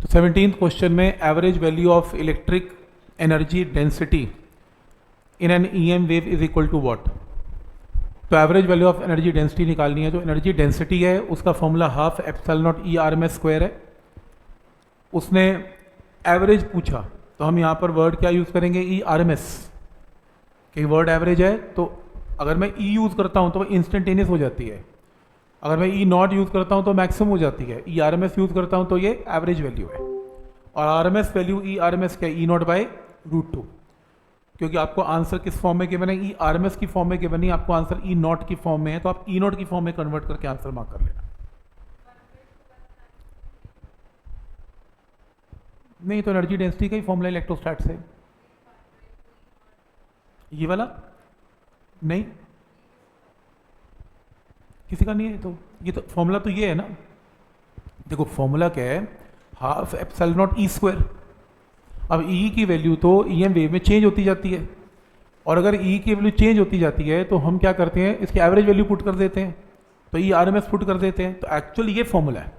तो 17th question में average value of electric energy density in an EM wave is equal to what. तो average value of energy density निकालनी है। जो energy density है उसका formula half epsilon not E/RMS square है। उसने एवरेज पूछा तो हम यहाँ पर वर्ड क्या यूज़ करेंगे, E/RMS। कि वर्ड एवरेज है तो अगर मैं E यूज़ करता हूँ तो वो इंस्टेंटेनियस हो जाती है, अगर मैं E0 यूज़ करता हूँ तो मैक्सिमम हो जाती है, E/RMS यूज़ करता हूँ तो ये एवरेज वैल्यू है। और RMS वैल्यू E/RMS क्या है, E0/√2। क्योंकि आपको आंसर किस फॉर्म में गिवन है, E/RMS की फॉर्म में गिवन नहीं, आपको आंसर E0 की फॉर्म में है, तो आप E0 की फॉर्म में कन्वर्ट करके आंसर मार्क कर लेना। नहीं तो एनर्जी डेंसिटी का ही फॉर्मूला इलेक्ट्रोस्टैट से, ये वाला नहीं, किसी का नहीं है। तो ये तो फॉर्मूला तो ये है ना, देखो फॉर्मूला क्या है, half epsilon not E square. अब E की वैल्यू तो EM वेव में चेंज होती जाती है, और अगर E की वैल्यू चेंज होती जाती है तो हम क्या करते हैं, इसकी एवरेज वैल्यू पुट कर देते हैं, तो E/RMS पुट कर देते हैं। तो एक्चुअली ये फॉर्मूला है,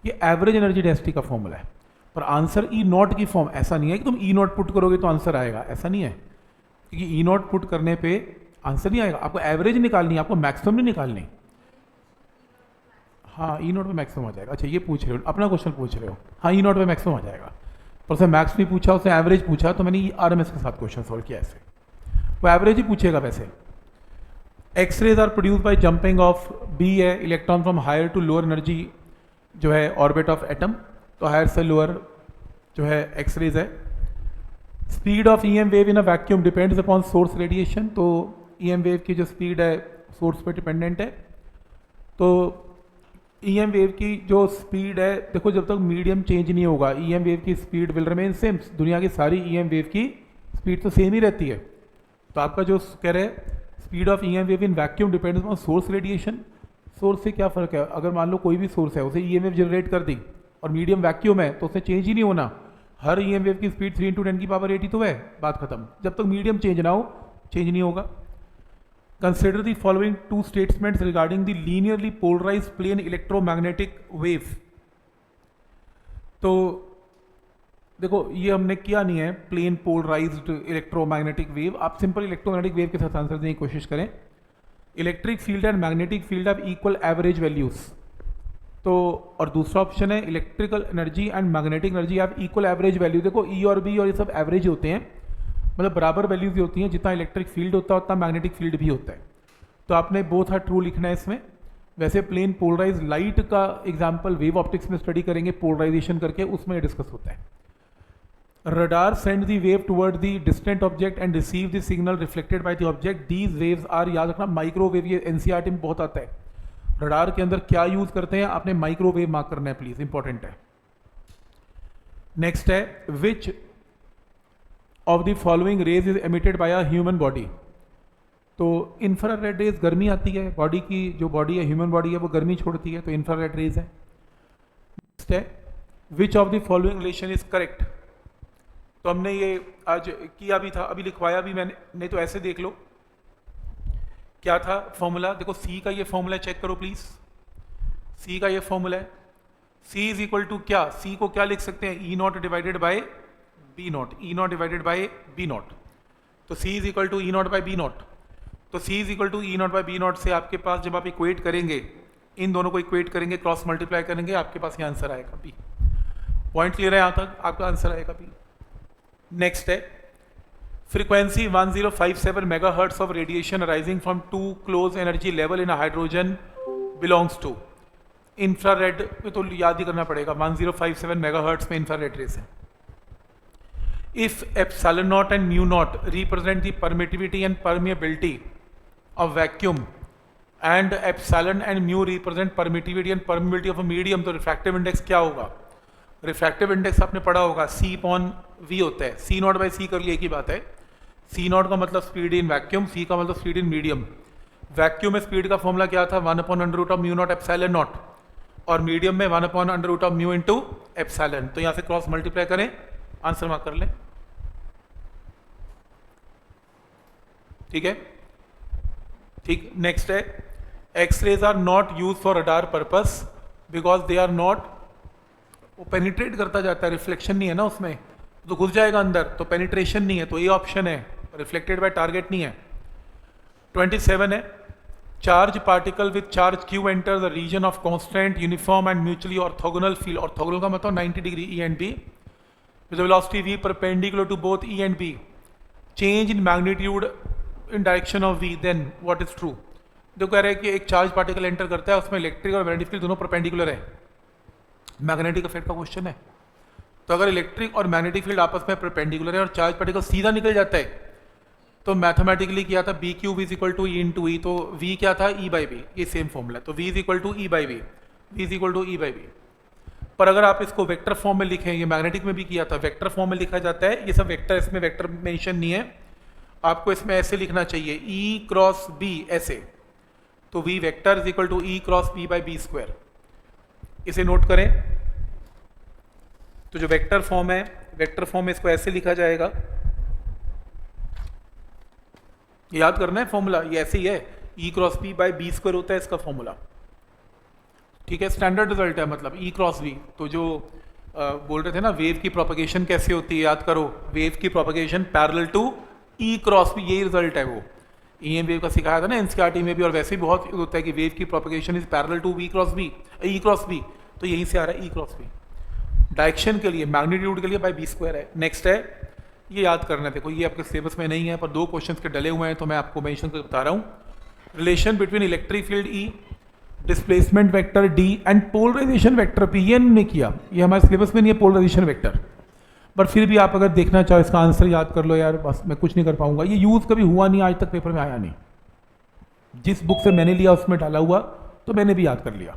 ये एवरेज एनर्जी डेंसिटी का फॉर्मूला है। पर आंसर E0 की फॉर्म, ऐसा नहीं है कि तुम E0 पुट करोगे तो आंसर आएगा, ऐसा नहीं है। क्योंकि E0 पुट करने पे आंसर नहीं आएगा, आपको एवरेज निकालनी है, आपको मैक्सिमम नहीं निकालनी। हाँ E0 पे मैक्सिमम आ जाएगा। अच्छा ये पूछ रहे हो, अपना क्वेश्चन पूछ रहे हो, हाँ E0 पे मैक्सिमम आ जाएगा। पर उसने मैक्स नहीं पूछा, उसने एवरेज पूछा, तो मैंने E/RMS के साथ क्वेश्चन सॉल्व किया। ऐसे वो एवरेज ही पूछेगा। वैसे X rays are produce by jumping of B है electron from higher to lower energy जो है ऑर्बिट ऑफ एटम, तो हायर से लोअर जो है एक्सरेज है। Speed of EM wave in a vacuum depends upon source radiation, तो EM वेव की जो स्पीड है सोर्स पे डिपेंडेंट है। तो EM वेव की जो स्पीड है, देखो जब तक मीडियम चेंज नहीं होगा EM वेव की स्पीड विल रिमेन सेम। दुनिया की सारी EM वेव की स्पीड तो सेम ही रहती है। तो आपका जो कह रहे हैं speed of EM wave in vacuum depends on source radiation, source से क्या फ़र्क है, अगर मान लो कोई भी सोर्स है उसे EM वेव जनरेट कर दी और मीडियम वैक्यूम है तो उससे चेंज ही नहीं होना, हर EM वेव की स्पीड 3 × 10⁻80 तो है, बात खत्म। जब तक मीडियम चेंज ना हो चेंज नहीं होगा। Consider the following two statements regarding the linearly polarized plane electromagnetic wave। तो देखो ये हमने किया नहीं है प्लेन पोलराइज्ड इलेक्ट्रोमैग्नेटिक वेव, आप सिंपल इलेक्ट्रोमैग्नेटिक वेव के साथ आंसर देने की कोशिश करें। Electric field and magnetic field of equal average values, तो और दूसरा ऑप्शन है electrical energy and magnetic energy of equal average value. देखो E और B और ये सब एवरेज होते हैं, मतलब बराबर वैल्यूज भी होती हैं, जितना इलेक्ट्रिक फील्ड होता है उतना मैग्नेटिक फील्ड भी होता है। तो आपने बोथ आर ट्रू लिखना है इसमें। वैसे प्लेन पोलराइज लाइट का एग्जांपल वेव ऑप्टिक्स में स्टडी करेंगे पोलराइजेशन करके, उसमें डिस्कस होता है। Radar send the wave toward the distant object and receive the signal reflected by the object, these waves are, याद रखना माइक्रोवेव, ये NCERT में बहुत आता है। रडार के अंदर क्या यूज करते हैं, आपने माइक्रोवेव मार्क करना है प्लीज, इंपॉर्टेंट है। नेक्स्ट है which of the following rays is emitted by a human body. तो इंफ्रारेड रेज गर्मी आती है, बॉडी की जो बॉडी है ह्यूमन बॉडी है वो गर्मी छोड़ती है, तो इंफ्रारेड रेज है। नेक्स्ट है which of the following relation is correct. तो हमने ये आज किया भी था, अभी लिखवाया भी मैंने, नहीं तो ऐसे देख लो क्या था फॉर्मूला। देखो C का ये फॉर्मूला चेक करो प्लीज, C का ये फॉर्मूला है। C इज इक्वल टू क्या, C को क्या लिख सकते हैं, E0 divided by B0, E0 divided by B0। तो C is equal to E0 by B0। तो C is equal to E0 by B0 से आपके पास जब आप इक्वेट करेंगे, इन दोनों को इक्वेट करेंगे, क्रॉस मल्टीप्लाई करेंगे, आपके पास ये आंसर आएगा B। पॉइंट क्लियर है यहाँ तक, आपका आंसर आएगा B। नेक्स्ट है frequency 1057 megahertz of radiation arising from two close energy level in hydrogen belongs to infrared, तो याद ही करना पड़ेगा 1057 मेगाहर्ट्ज में इंफ्रारेड रेज है। If epsilon naught and mu naught represent the permittivity and permeability of vacuum and epsilon and mu represent permittivity and permeability of a medium, तो refractive index क्या होगा, refractive index आपने पढ़ा होगा C/V होता है, C0/C कर लिए एक ही बात है। C0 का मतलब स्पीड इन वैक्यूम, C का मतलब स्पीड इन मीडियम। वैक्यूम में स्पीड का फॉर्मूला क्या था, 1/√μ0 एप्सिलॉन नॉट, और मीडियम में 1/√μ इंटू एप्सिलॉन। तो यहाँ से क्रॉस मल्टीप्लाई करें, आंसर मार्क कर लें, ठीक है। ठीक, नेक्स्ट है X rays are not use for radar purpose because they are not वो पेनिट्रेट करता जाता है, रिफ्लेक्शन नहीं है ना उसमें, तो घुस जाएगा अंदर, तो पेनिट्रेशन नहीं है, तो ये ऑप्शन है, रिफ्लेक्टेड बाय टारगेट नहीं है। 27 है, charge particle with charge q enter the region of constant uniform and mutually orthogonal field, orthogonal का मतलब 90 degree E and B, with velocity v perpendicular to both e and b, change in magnitude in direction of v, then what is true. जो कह रहे हैं कि एक charge particle enter करता है, उसमें इलेक्ट्रिक और मैग्नेटिक फील्ड दोनों परपेंडिकुलर है, मैग्नेटिक इफेक्ट का क्वेश्चन है। तो अगर इलेक्ट्रिक और मैग्नेटिक फील्ड आपस में परपेंडिकुलर है और चार्ज पार्टिकल सीधा निकल जाता है, तो मैथमेटिकली क्या था, B cube is equal to E into E, तो वी क्या था, ई बाई बी, ये सेम फॉर्मूला, तो V is equal to E by B, V is equal to E by B. पर अगर आप इसको वेक्टर फॉर्म में लिखें, ये मैग्नेटिक में भी किया था, वेक्टर फॉर्म में लिखा जाता है, ये सब वेक्टर, इसमें वेक्टर मेंशन नहीं है, आपको इसमें ऐसे लिखना चाहिए ई क्रॉस बी ऐसे, तो V vector is equal to E cross B by B square, इसे नोट करें। तो जो वेक्टर फॉर्म है, वेक्टर फॉर्म में इसको ऐसे लिखा जाएगा, याद करना है फॉर्मूला, ये ऐसे ही है, E cross B by B square होता है इसका फॉर्मूला, ठीक है, स्टैंडर्ड रिजल्ट है, मतलब ई क्रॉस बी। तो जो बोल रहे थे ना वेव की प्रोपगेशन कैसे होती है, याद करो, वेव की propagation parallel to E cross B, यही रिजल्ट है वो ईएम वेव का सिखाया था ना एनसीईआरटी में भी, और वैसे भी बहुत होता है कि वेव की propagation is parallel to V cross B, E cross B, तो यहीं से आ रहा है ई क्रॉस बी। डायरेक्शन के लिए, मैग्नीट्यूड के लिए बाई बी स्क्वायर है। नेक्स्ट है, ये याद करना, देखो ये आपके सिलेबस में नहीं है पर 2 क्वेश्चंस के डले हुए हैं, तो मैं आपको मेंशन करके बता रहा हूँ। Relation between electric field E, displacement vector D and polarisation vector P, ये हमने किया, ये हमारे सिलेबस में नहीं है पोलराइजेशन वेक्टर, पर फिर भी आप अगर देखना चाहो इसका आंसर याद कर लो यार, बस मैं कुछ नहीं कर पाऊंगा, ये यूज़ कभी हुआ नहीं, आज तक पेपर में आया नहीं, जिस बुक से मैंने लिया उसमें डाला हुआ, तो मैंने भी याद कर लिया।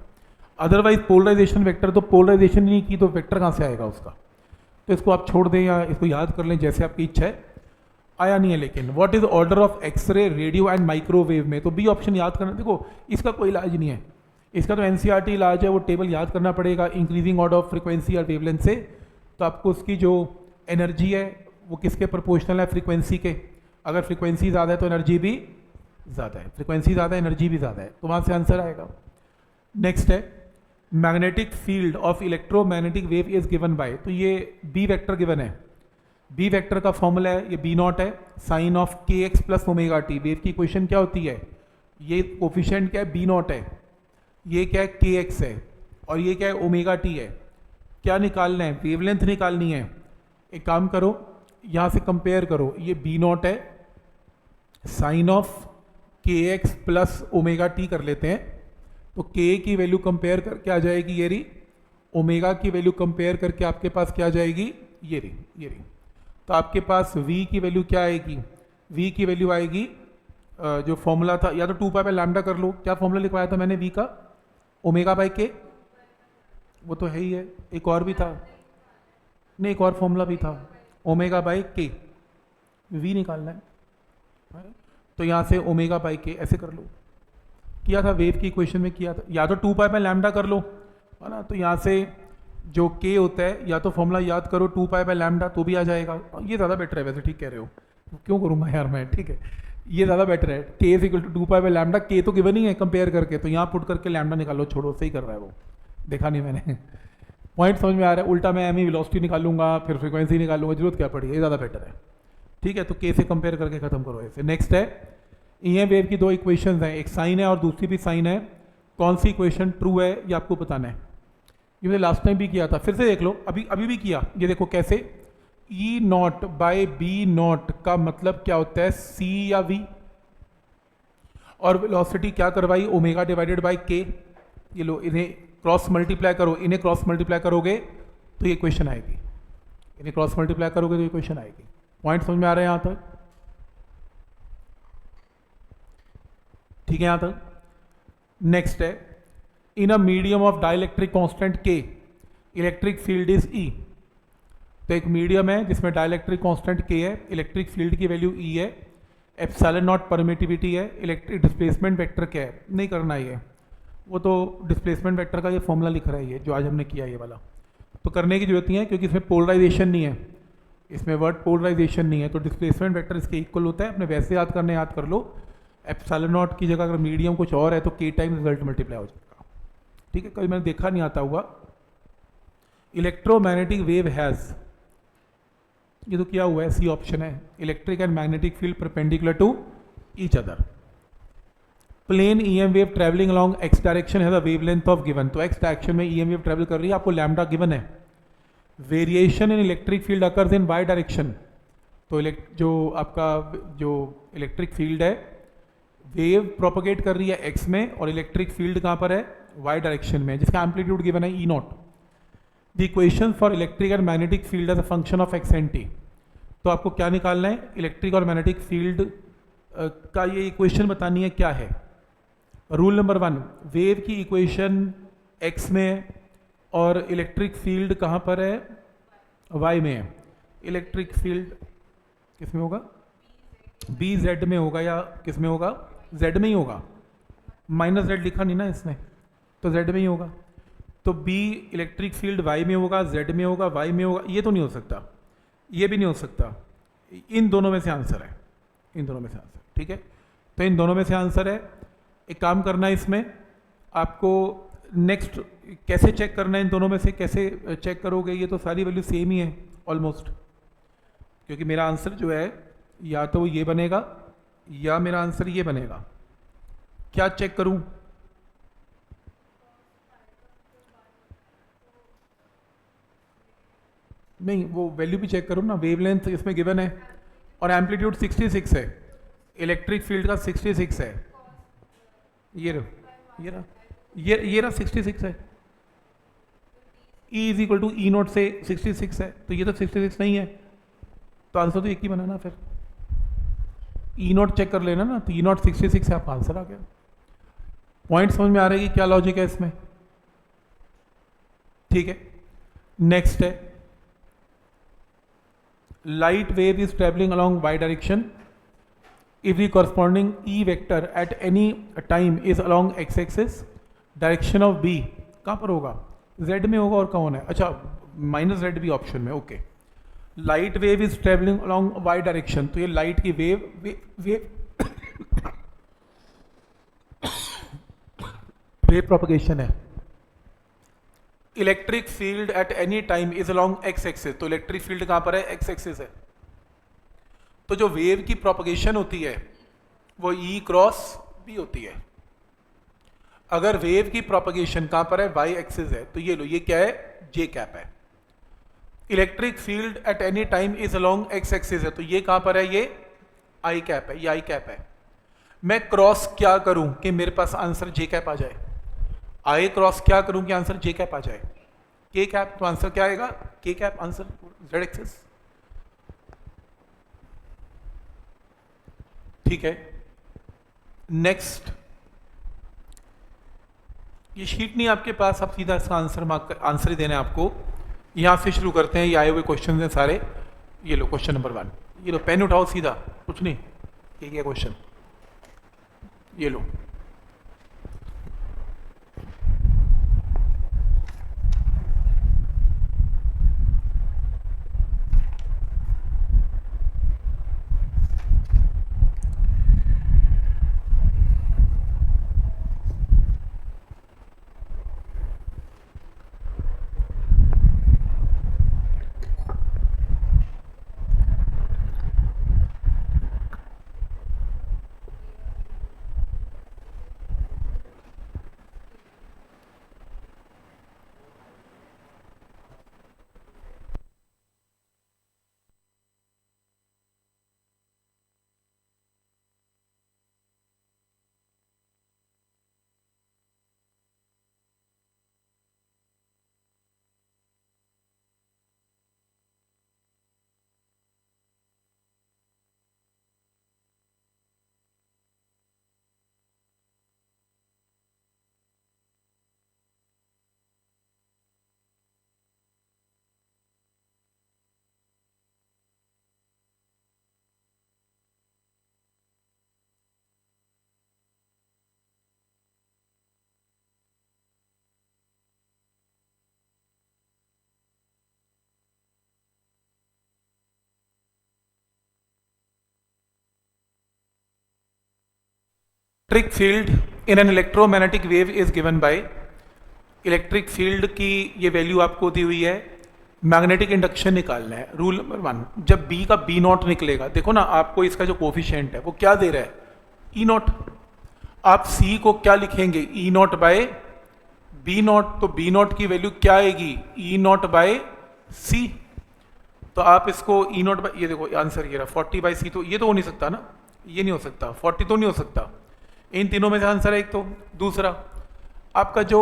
अदरवाइज पोलराइजेशन वेक्टर, तो पोलराइजेशन नहीं की तो वेक्टर कहाँ से आएगा उसका, तो इसको आप छोड़ दें या इसको याद कर लें जैसे आपकी इच्छा है, आया नहीं है। लेकिन what is order of X-ray, radio and microwave में, तो बी ऑप्शन याद करना, देखो इसका कोई इलाज नहीं है, इसका तो एनसीईआरटी इलाज है, वो टेबल याद करना पड़ेगा इंक्रीजिंग ऑर्डर ऑफ फ्रीक्वेंसी और वेवलेंथ से, तो आपको उसकी जो एनर्जी है वो किसके प्रोपोर्शनल है, फ्रीक्वेंसी के, अगर फ्रीक्वेंसी ज़्यादा है तो एनर्जी भी ज़्यादा है, फ्रीक्वेंसी ज़्यादा है एनर्जी भी ज़्यादा है, तो वहाँ से आंसर आएगा। नेक्स्ट है, magnetic field of electromagnetic wave is given bye, तो ये बी वेक्टर गिवन है, बी वेक्टर का फॉर्मूला है, ये बी नॉट है, साइन ऑफ के x plus omega T, wave की इक्वेशन क्या होती है, ये कोफिशिएंट क्या है, बी नॉट है, ये क्या है, के एक्स है, और ये क्या है, ओमेगा टी है। क्या निकालना है, वेवलेंथ निकालनी है। एक काम करो, यहाँ से कंपेयर करो, ये बी नॉट है, साइन ऑफ के एक्स प्लस ओमेगा टी कर लेते हैं, तो के की वैल्यू कंपेयर करके आ जाएगी ये रही, ओमेगा की वैल्यू कंपेयर करके आपके पास क्या आ जाएगी, ये रही। तो आपके पास v की वैल्यू क्या आएगी, v की वैल्यू आएगी जो फॉर्मूला था, या तो 2 पाई बाय लैम्डा कर लो, क्या फॉर्मूला लिखवाया था मैंने v का, ओमेगा बाई के, वो तो है ही है, एक और भी था, नहीं एक और फॉर्मूला भी था, ओमेगा बाई के, v निकालना है, तो यहाँ से ओमेगा बाई के ऐसे कर लो, किया था वेव की इक्वेशन में किया था, या तो 2 पाई बाय लैम्डा कर लो, है ना, तो यहाँ से जो k होता है, या तो फॉर्मूला याद करो 2 पाई बाय लैम्डा, तो भी आ जाएगा, ये ज़्यादा बेटर है, वैसे ठीक कह रहे हो, क्यों करूँगा यार मैं, ठीक है, ये ज़्यादा बेटर है, k is equal to 2 pi by lambda, k तो गिवन ही है कंपेयर करके, तो यहाँ पुट करके लैम्डा निकालो, छोड़ो, सही कर रहा है वो, देखा नहीं मैंने, पॉइंट समझ में आ रहा है, उल्टा मैं एम ई वेलोसिटी निकालूंगा, फिर फ्रीक्वेंसी निकालूंगा, जरूरत क्या पड़ी, ये ज़्यादा बेटर है, ठीक है, तो k से कंपेयर करके खत्म करो ऐसे। नेक्स्ट है, ये वेव की 2 इक्वेशंस हैं, एक साइन है और दूसरी भी साइन है, कौन सी इक्वेशन ट्रू है ये आपको बताना है, ये मैंने लास्ट टाइम भी किया था, फिर से देख लो, अभी भी किया, ये देखो कैसे, ई नॉट बाय बी नॉट का मतलब क्या होता है, सी या वी, और वेलोसिटी क्या करवाई, ओमेगा डिवाइडेड बाय के, ये लो, इन्हें क्रॉस मल्टीप्लाई करो, इन्हें क्रॉस मल्टीप्लाई करोगे तो ये इक्वेशन आएगी, इन्हें क्रॉस मल्टीप्लाई करोगे तो ये इक्वेशन आएगी। पॉइंट समझ में आ रहे हैं यहाँ तक, ठीक है यहाँ तक। नेक्स्ट है, in a medium of dielectric constant K, electric field is E, तो एक मीडियम है जिसमें डाइलेक्ट्रिक कांस्टेंट के है, इलेक्ट्रिक फील्ड की वैल्यू ई है, एप्सिलॉन नॉट परमिटिविटी है, इलेक्ट्रिक डिस्प्लेसमेंट वेक्टर क्या है, नहीं करना ये, वो तो डिस्प्लेसमेंट वेक्टर का ये फॉर्मूला लिख रहा है, ये जो आज हमने किया ये वाला, तो करने की जरूरत नहीं है क्योंकि इसमें पोलराइजेशन नहीं है, इसमें वर्ड पोलराइजेशन नहीं है, तो डिस्प्लेसमेंट वेक्टर इसके इक्वल होता है, अपने वैसे याद करने याद कर लो, एप्सिलॉन नॉट की जगह अगर मीडियम कुछ और है तो के टाइम रिजल्ट मल्टीप्लाई हो जाएगा, ठीक है, कभी मैंने देखा नहीं आता हुआ, इलेक्ट्रोमैग्नेटिक वेव हैज, ये तो क्या हुआ है, सी ऑप्शन है, electric and magnetic field perpendicular to each other. Plane EM wave travelling along X direction है द वेवलेंथ ऑफ गिवन, तो एक्स डायरेक्शन में ईएम वेव ट्रेवल कर रही है, आपको लैम्डा गिवन है। Variation in electric field occurs in Y direction, तो जो आपका जो इलेक्ट्रिक फील्ड है वेव प्रोपोगेट कर रही है एक्स में, और इलेक्ट्रिक फील्ड कहाँ पर है, वाई डायरेक्शन में, जिसका एम्पलीट्यूड गिवन है E not. The equation for electric and magnetic field as a function of X and T, तो आपको क्या निकालना है, इलेक्ट्रिक और मैग्नेटिक फील्ड का ये इक्वेशन बतानी है क्या है। रूल नंबर 1, वेव की इक्वेशन एक्स में है और इलेक्ट्रिक फील्ड कहाँ पर है, वाई में है। इलेक्ट्रिक फील्ड किस में होगा, बी जेड में होगा या किस में होगा, जेड में ही होगा, माइनस जेड लिखा नहीं ना इसमें, तो जेड में ही होगा। तो बी इलेक्ट्रिक फील्ड वाई में होगा, जेड में होगा, वाई में होगा, ये तो नहीं हो सकता, ये भी नहीं हो सकता, इन दोनों में से आंसर है, इन दोनों में से आंसर, ठीक है। तो इन दोनों में से आंसर है। एक काम करना है इसमें आपको, नेक्स्ट कैसे चेक करना है इन दोनों में से, कैसे चेक करोगे, ये तो सारी वैल्यू सेम ही है ऑलमोस्ट, क्योंकि मेरा आंसर जो है या तो ये बनेगा या मेरा आंसर ये बनेगा। क्या चेक करूं, नहीं वो वैल्यू भी चेक करूं ना, वेवलेंथ इसमें गिवन है और एम्पलीट्यूड 66 है, इलेक्ट्रिक फील्ड का 66 है, ये रहा, ये रहा, ये रहा 66 है, E is equal to E not से 66 है, तो ये तो 66 नहीं है, तो आंसर तो एक ही बना ना, फिर ई नोट चेक कर लेना ना, तो ई नोट 66 है, आपका आंसर आ गया। पॉइंट समझ में आ रहा है कि क्या लॉजिक है इसमें, ठीक है। नेक्स्ट है, light wave is traveling along y direction if the corresponding E vector at any time is along x-axis, direction of B कहाँ पर होगा, Z में होगा, और कौन है, अच्छा माइनस Z भी ऑप्शन में, okay. Light wave is travelling along y direction, तो ये लाइट की वेव प्रोपगेशन है। Electric field at any time is along x axis, तो इलेक्ट्रिक फील्ड कहां पर है, एक्स एक्सिस है। तो जो वेव की प्रोपगेशन होती है वो ई क्रॉस बी होती है। अगर वेव की प्रोपगेशन कहां पर है, वाई एक्सिस है, तो ये लो, ये क्या है, जे कैप है। Electric field at any time is along x axis है, तो ये कहां पर है, ये आई कैप है, ये आई कैप है। मैं क्रॉस क्या करूं कि मेरे पास आंसर जे कैप आ जाए, आई क्रॉस क्या करूं कि आंसर जे कैप आ जाए, के कैप, तो आंसर क्या आएगा, के कैप, आंसर जेड एक्सिस, ठीक है। नेक्स्ट, ये शीट नहीं आपके पास, आप सीधा इसका आंसर ही देना है आपको। यहां से शुरू करते हैं, ये आए हुए क्वेश्चन हैं सारे, ये लो क्वेश्चन नंबर 1, ये लो पेन उठाओ सीधा, कुछ नहीं, ये क्या क्वेश्चन, ये लो। Electric field in an electromagnetic wave is given by, electric field की ये वैल्यू आपको दी हुई है, मैग्नेटिक इंडक्शन निकालना है। रूल नंबर 1, जब बी का बी नॉट निकलेगा, देखो ना आपको इसका जो कोफिशिएंट है वो क्या दे रहा है, ई नॉट। आप सी को क्या लिखेंगे, ई नॉट बाय बी नॉट, तो बी नॉट की वैल्यू क्या आएगी, ई नॉट बाय सी। तो आप इसको ई नॉट बाय, ये देखो आंसर ये रहा 40 बाई सी, तो ये तो हो नहीं सकता ना, ये नहीं हो सकता, 40 तो नहीं हो सकता। इन तीनों में से आंसर है एक। तो दूसरा, आपका जो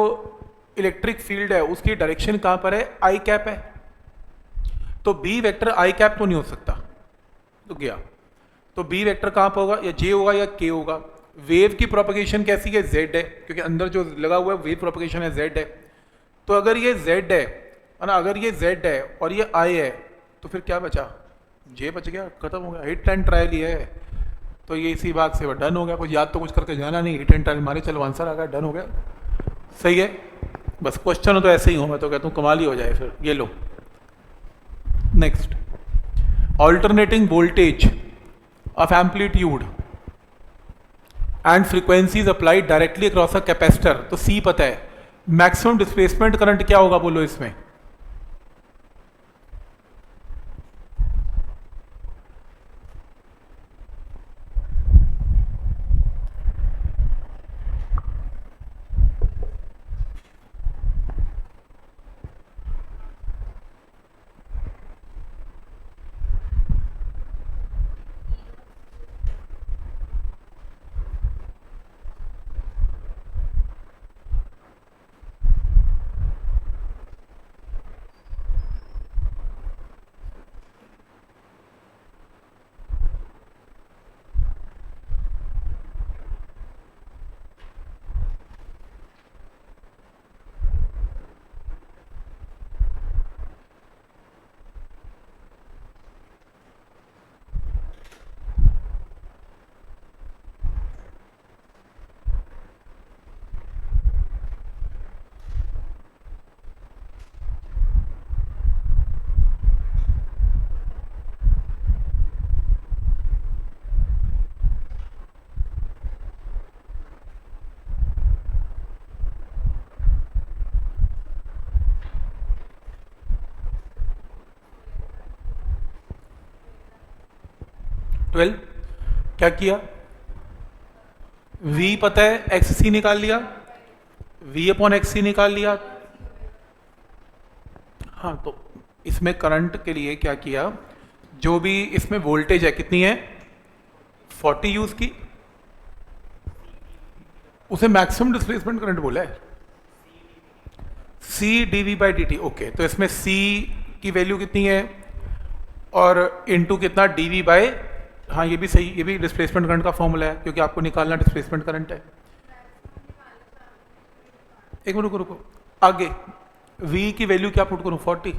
इलेक्ट्रिक फील्ड है उसकी डायरेक्शन कहाँ पर है, आई कैप है, तो बी वेक्टर आई कैप तो नहीं हो सकता, तो गया। तो बी वेक्टर कहाँ पर होगा, या जे होगा या के होगा। वेव की प्रोपगेशन कैसी है, जेड है, क्योंकि अंदर जो लगा हुआ है वेव प्रोपगेशन है जेड है। तो अगर ये जेड है ना, अगर ये जेड है और ये आई है, तो फिर क्या बचा, जे बच गया, खत्म हो गया। हिट एंड ट्रायल ही है, तो ये इसी बात से डन हो गया। कुछ याद तो कुछ करके जाना नहीं, हिट एंड ट्रायल मारे, चलो आंसर आ गया, डन हो गया, सही है। बस क्वेश्चन हो तो ऐसे ही हो, मैं तो कहता हूँ कमाल ही हो जाए फिर। ये लो next, alternating voltage of amplitude and frequencies applied directly across a capacitor. तो सी पता है, मैक्सिमम डिस्प्लेसमेंट करंट क्या होगा बोलो इसमें, क्या किया, v पता है, एक्स सी निकाल लिया, v अपॉन एक्स सी निकाल लिया। हाँ, तो इसमें करंट के लिए क्या किया, जो भी इसमें वोल्टेज है कितनी है 40 यूज की, उसे मैक्सिमम डिस्प्लेसमेंट करंट बोला है, C D V by D T. Okay, तो इसमें सी की वैल्यू कितनी है और इनटू कितना डी वी बाई, हाँ ये भी सही, ये भी डिस्प्लेसमेंट करंट का फॉर्मूला है, क्योंकि आपको निकालना डिस्प्लेसमेंट करंट है। एक मिनट रुको रुको, आगे v की वैल्यू क्या पुट करूं, 40।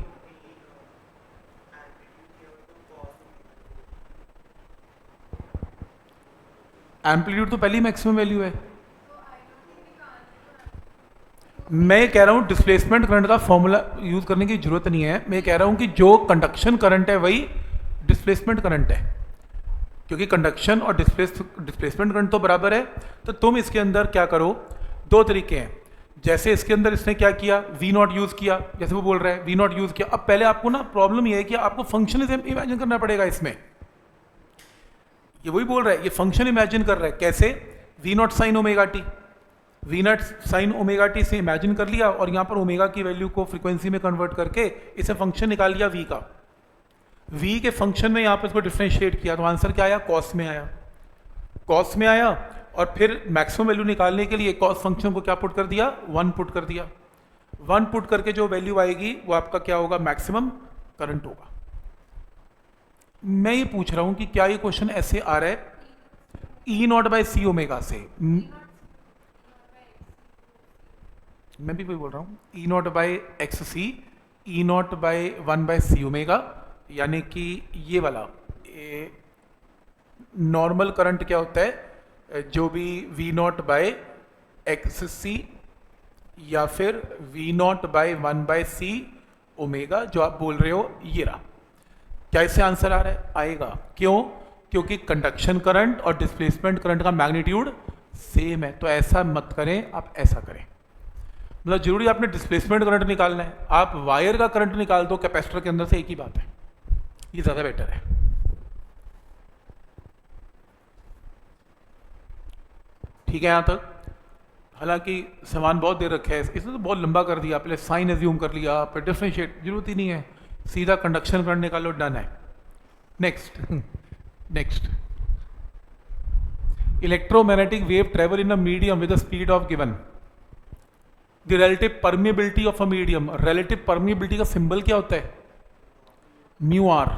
एम्पलीट्यूड तो पहली मैक्सिमम वैल्यू है। मैं कह रहा हूं डिस्प्लेसमेंट करंट का फॉर्मूला यूज करने की जरूरत नहीं है, मैं कह रहा हूं कि जो कंडक्शन करंट है वही डिस्प्लेसमेंट करंट है, क्योंकि कंडक्शन और डिस्प्लेसमेंट करंट तो बराबर है। तो तुम इसके अंदर क्या करो, दो तरीके हैं, जैसे इसके अंदर इसने क्या किया, वी नॉट यूज किया, जैसे वो बोल रहा है वी नॉट यूज किया। अब पहले आपको ना प्रॉब्लम ये है कि आपको फंक्शन इमेजिन करना पड़ेगा इसमें, ये वही बोल रहा है, ये फंक्शन इमेजिन कर रहा है, कैसे, V not sine omega T, V not sine omega T से इमेजिन कर लिया और यहाँ पर ओमेगा की वैल्यू को फ्रीक्वेंसी में कन्वर्ट करके इसे फंक्शन निकाल लिया वी का, वी के फंक्शन में यहाँ पर इसको डिफ्रेंशिएट किया, तो आंसर क्या आया, कॉस में आया, कॉस में आया। और फिर मैक्सिमम वैल्यू निकालने के लिए कॉस फंक्शन को क्या पुट कर दिया, 1 पुट कर दिया, 1 पुट करके जो वैल्यू आएगी वो आपका क्या होगा, मैक्सिमम करंट होगा। मैं ये पूछ रहा हूं कि क्या ये क्वेश्चन ऐसे आ रहा है E not by C omega से, मैं भी वही बोल रहा हूं, E not by X C, E not by 1 by C omega, यानी कि ये वाला नॉर्मल करंट क्या होता है, जो भी V not by X C या फिर V not by 1 by C omega, जो आप बोल रहे हो ये रहा। क्या इससे आंसर आ रहा है, आएगा, क्यों, क्योंकि कंडक्शन करंट और डिस्प्लेसमेंट करंट का मैग्नीट्यूड सेम है। तो ऐसा मत करें, आप ऐसा करें। मतलब जरूरी आपने डिस्प्लेसमेंट करंट निकालना है, आप वायर का करंट निकाल दो कैपेसिटर के अंदर से, एक ही बात है, ये ज़्यादा बेटर है। ठीक है यहाँ तक? हालांकि सामान बहुत देर रखा है, इसने तो बहुत लंबा कर दिया, पहले साइन एज्यूम कर लिया, फिर डिफरेंशिएट, जरूरत ही नहीं है, सीधा कंडक्शन करंट निकालो, डन है। Next next, electromagnetic wave travel in a medium with the speed of given the relative permeability of a medium. Relative permeability का सिंबल क्या होता है? Mu R.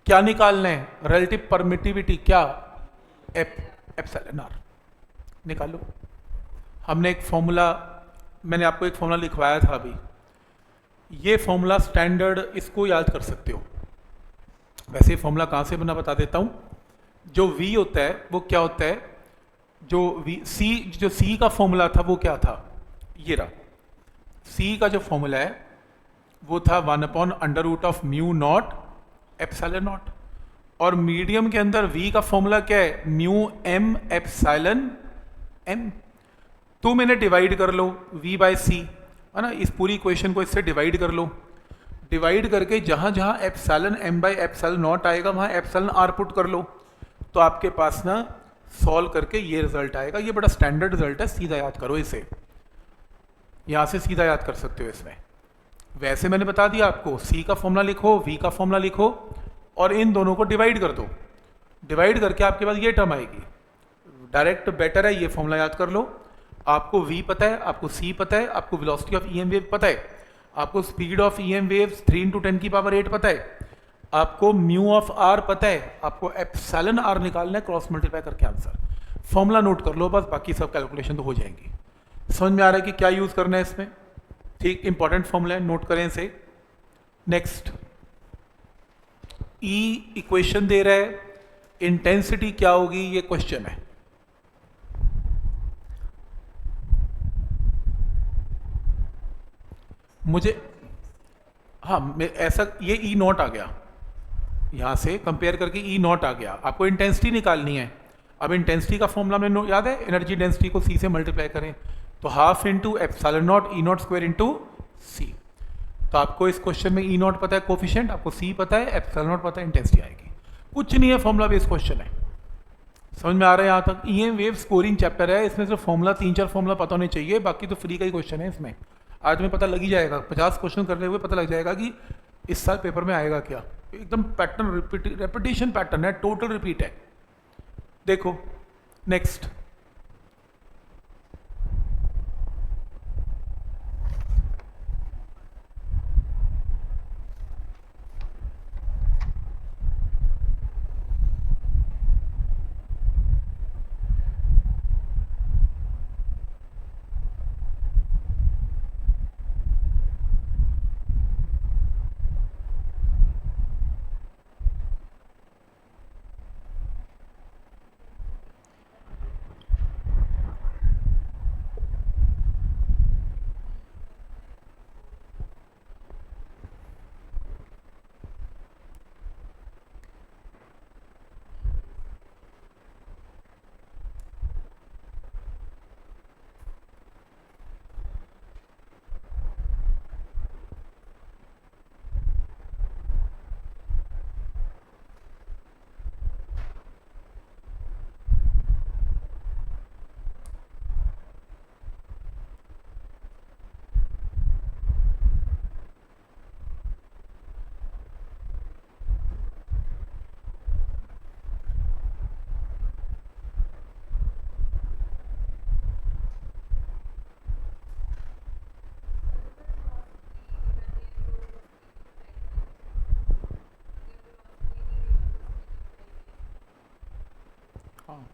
क्या निकालना है? रिलेटिव परमिटिविटी, क्या? Epsilon R. निकालो। हमने एक फॉर्मूला, मैंने आपको एक फॉर्मूला लिखवाया था अभी, ये फॉर्मूला स्टैंडर्ड, इसको याद कर सकते हो। वैसे फॉर्मूला कहाँ से बना बता देता हूँ। जो V होता है वो क्या होता है, जो C का फॉर्मूला था वो क्या था, ये रहा। C का जो फॉर्मूला है वो था 1/√μ0 एप्सिलॉन नॉट, और मीडियम के अंदर V का फॉर्मूला क्या है, μm एप्सिलॉन m। तुम इन्हें डिवाइड कर लो V/C, है ना, इस पूरी इक्वेशन को इससे डिवाइड कर लो। डिवाइड करके जहाँ जहाँ एप्सिलॉन m/एप्सिलॉन नॉट आएगा वहाँ एप्सिलॉन r पुट कर लो, तो आपके पास ना सॉल्व करके ये रिजल्ट आएगा। ये बड़ा स्टैंडर्ड रिजल्ट है, सीधा याद करो इसे, यहाँ से सीधा याद कर सकते हो इसमें। वैसे मैंने बता दिया आपको, C का फॉर्मूला लिखो, V का फॉर्मूला लिखो, और इन दोनों को डिवाइड कर दो। डिवाइड करके आपके पास ये टर्म आएगी, डायरेक्ट बेटर है ये फॉर्मूला याद कर लो। आपको V पता है, आपको C पता है, आपको वेलोसिटी ऑफ EM वेव पता है, आपको स्पीड ऑफ EM वेव्स 3 × 10⁸ पता है, आपको म्यू ऑफ R पता है, आपको एप्सिलॉन R निकालना है, क्रॉस मल्टीप्लाई करके आंसर। फॉर्मूला नोट कर लो बस, बाकी सब कैलकुलेशन तो हो जाएंगी। समझ में आ रहा है कि क्या यूज करना है इसमें? ठीक, इंपॉर्टेंट फॉर्मूला है, नोट करें इसे। नेक्स्ट, E इक्वेशन दे रहा है, इंटेंसिटी क्या होगी ये क्वेश्चन है। मुझे हाँ, ऐसा ये E0 आ गया, यहाँ से कंपेयर करके E0 आ गया। आपको इंटेंसिटी निकालनी है। अब इंटेंसिटी का फॉर्मूला में याद है, एनर्जी डेंसिटी को C से मल्टीप्लाई करें तो ½ × एप्सिलॉन नॉट E0² × C। तो आपको इस क्वेश्चन में E0 पता है कोफिशिएंट, आपको C पता है, एप्सिलॉन नॉट पता है, इंटेंसिटी आएगी। कुछ नहीं है, फॉर्मूला बेस्ड क्वेश्चन है। समझ में आ रहा है यहाँ तक? EM वेव स्कोरिंग चैप्टर है, इसमें सिर्फ फॉर्मूला 3-4 फॉर्मूला पता होने चाहिए, बाकी तो फ्री का ही क्वेश्चन है इसमें। आज में पता लग ही जाएगा, 50 क्वेश्चन करने हुए पता लग जाएगा कि इस साल पेपर में आएगा क्या। एकदम पैटर्न रेपिटेशन पैटर्न है, टोटल रिपीट है। देखो नेक्स्ट,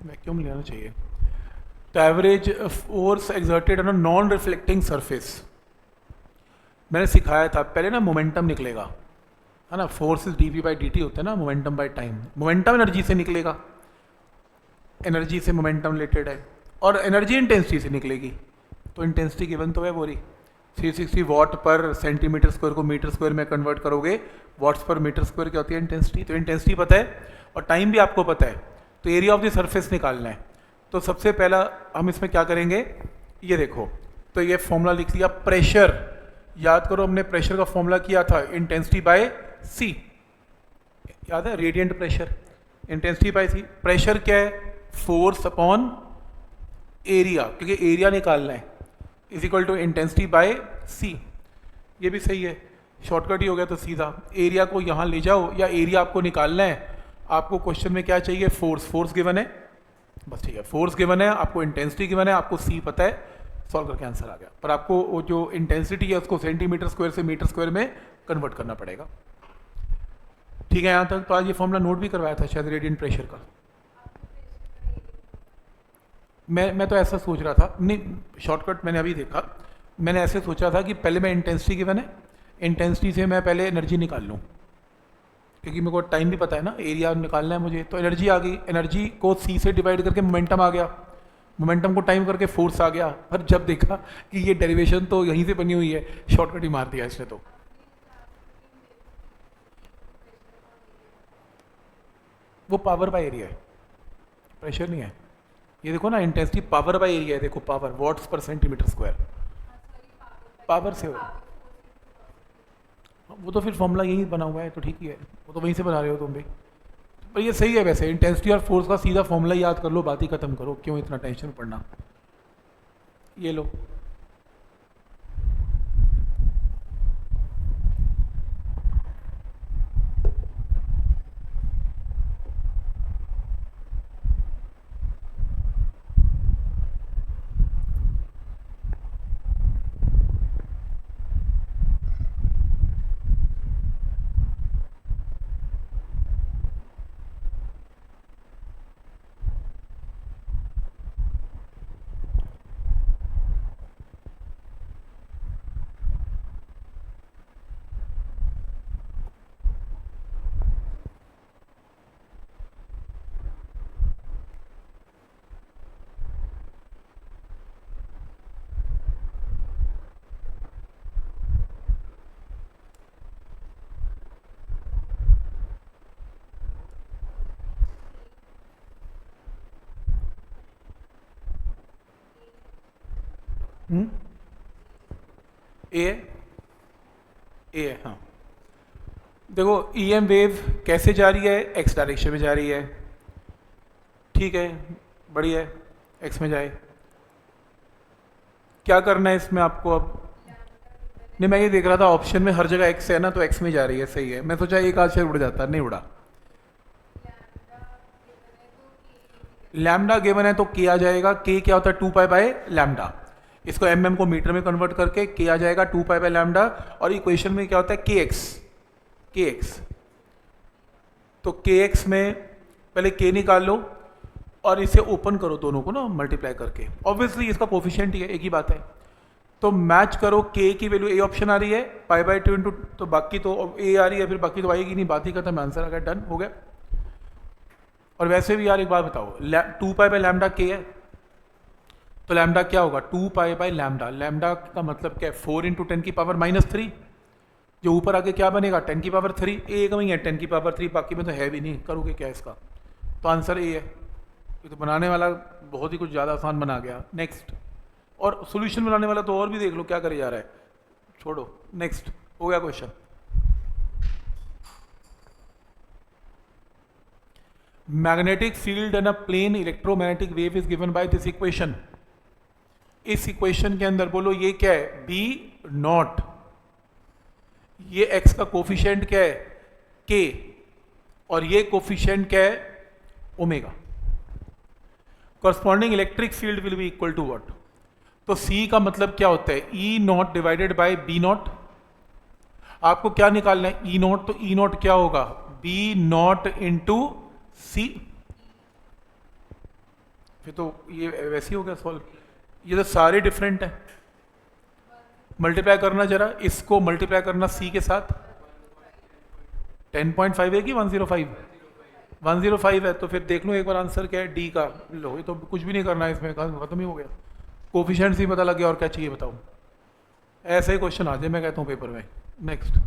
वैक्यूम लेना चाहिए। तो average force exerted on a non reflecting surface, मैंने सिखाया था पहले ना, मोमेंटम निकलेगा, है ना, फोर्स इज dv/dt होता है ना, momentum by time. Momentum energy से निकलेगा, एनर्जी से मोमेंटम रिलेटेड है, और एनर्जी इंटेंसिटी से निकलेगी। तो इंटेंसिटी गिवन तो है बोरी, 360 वाट पर सेंटीमीटर स्क्वायर को मीटर स्क्वायर में कन्वर्ट करोगे, वाट्स पर मीटर स्क्वायर क्या होती है इंटेंसिटी। तो इंटेंसिटी पता है और टाइम भी आपको पता है, तो एरिया ऑफ द सरफेस निकालना है। तो सबसे पहला हम इसमें क्या करेंगे, ये देखो, तो ये फॉर्मूला लिख लिया। प्रेशर, याद करो हमने प्रेशर का फॉर्मूला किया था इंटेंसिटी बाय सी, याद है, radiant pressure, intensity by C. Pressure क्या है? फोर्स अपॉन एरिया, क्योंकि एरिया निकालना है, is equal to intensity by C. ये भी सही है, शॉर्टकट ही हो गया तो सीधा। एरिया को यहाँ ले जाओ, या एरिया आपको निकालना है, आपको क्वेश्चन में क्या चाहिए? फोर्स, फोर्स गिवन है, बस ठीक है, फोर्स गिवन है, आपको इंटेंसिटी गिवन है, आपको सी पता है, सॉल्व करके आंसर आ गया। पर आपको वो जो इंटेंसिटी है उसको सेंटीमीटर स्क्वायर से मीटर स्क्वायर में कन्वर्ट करना पड़ेगा। ठीक है यहाँ तक? तो आज ये फॉर्मूला नोट भी करवाया था शायद रेडियंट प्रेशर का। मैं तो ऐसा सोच रहा था, नहीं शॉर्टकट मैंने अभी देखा, मैंने ऐसे सोचा था कि पहले मैं इंटेंसिटी गिवन है, इंटेंसिटी से मैं पहले एनर्जी निकाल लूँ, क्योंकि मेरे को टाइम भी पता है ना, एरिया निकालना है मुझे, तो एनर्जी आ गई, एनर्जी को सी से डिवाइड करके मोमेंटम आ गया, मोमेंटम को टाइम करके फोर्स आ गया। पर जब देखा कि ये डेरिवेशन तो यहीं से बनी हुई है, शॉर्टकट ही मार दिया इसने। तो वो पावर बाय एरिया है, प्रेशर नहीं है। ये देखो ना, इंटेंसिटी पावर बाय एरिया है, देखो पावर, वॉट्स पर सेंटीमीटर स्क्वायर, पावर से हो। वो तो फिर फॉर्मूला यही बना हुआ है, तो ठीक ही है, वो तो वहीं से बना रहे हो तुम भी। पर ये सही है वैसे, इंटेंसिटी और फोर्स का सीधा फॉर्मूला याद कर लो, बात ही खत्म करो, क्यों इतना टेंशन पड़ना। ये लो, ए है, ए है, हाँ। देखो ईएम वेव कैसे जा रही है? एक्स डायरेक्शन में जा रही है, ठीक है, बढ़िया है, एक्स में जाए। क्या करना है इसमें आपको अब? नहीं, मैं ये देख रहा था ऑप्शन में हर जगह एक्स है ना, तो एक्स में जा रही है, सही है। मैं सोचा एक आध शेयर उड़ जाता, नहीं उड़ा। लैम्डा गिवन है तो के आ जाएगा, के क्या होता है? 2 पाई बाय लैम्डा। इसको एम को मीटर में कन्वर्ट करके के आ जाएगा 2 पाई बाय लैम्डा। और इक्वेशन में क्या होता है? के एक्स, के एक्स। तो के एक्स में पहले के निकाल लो और इसे ओपन करो दोनों को ना, मल्टीप्लाई करके, ऑब्वियसली इसका कोफिशिएंट ही है, एक ही बात है। तो मैच करो, के की वैल्यू ए ऑप्शन आ रही है, पाई बाय 2 इंटू, तो बाकी तो ए आ रही है, फिर बाकी तो आएगी नहीं, बात ही खत्म, आंसर आ गया, डन हो गया। और वैसे भी यार एक बात बताओ, 2 पाई बाय लैम्डा के है, तो लैम्डा क्या होगा? 2 पाई बाय लैम्डा। लैम्डा का मतलब क्या है? 4 इंटू 10 की पावर -3, जो ऊपर आके क्या बनेगा? 10 की पावर 3। एक में ही है 10 की पावर 3, बाकी में तो है भी नहीं, करोगे क्या इसका? तो आंसर ए है। ये तो बनाने वाला बहुत ही कुछ ज़्यादा आसान बना गया। नेक्स्ट, और सोल्यूशन बनाने वाला तो और भी देख लो क्या करे जा रहा है, छोड़ो। नेक्स्ट, हो गया question. Magnetic field and a plane electromagnetic wave is given by this equation. इस इक्वेशन के अंदर बोलो ये क्या है? B not. ये एक्स का कोफिशिएंट क्या है? के। और ये कोफिशिएंट क्या है? Omega. Corresponding electric field will be equal to what? तो सी का मतलब क्या होता है? E not divided by B not. आपको क्या निकालना है? E not. तो ई नॉट क्या होगा? बी नॉट इंटू सी। फिर तो ये वैसे ही हो गया सॉल्व। ये तो सारे डिफरेंट हैं। मल्टीप्लाई करना जरा, इसको मल्टीप्लाई करना सी के साथ। 10.5 है कि 105? 105 है, तो फिर देख लो एक बार आंसर क्या है डी का। लो, ये तो कुछ भी नहीं करना है इसमें, खत्म ही हो गया। कोफिशिएंट ही पता लग गया, और क्या चाहिए बताओ? ऐसे ही क्वेश्चन आ जाए, मैं कहता हूँ पेपर में। Next.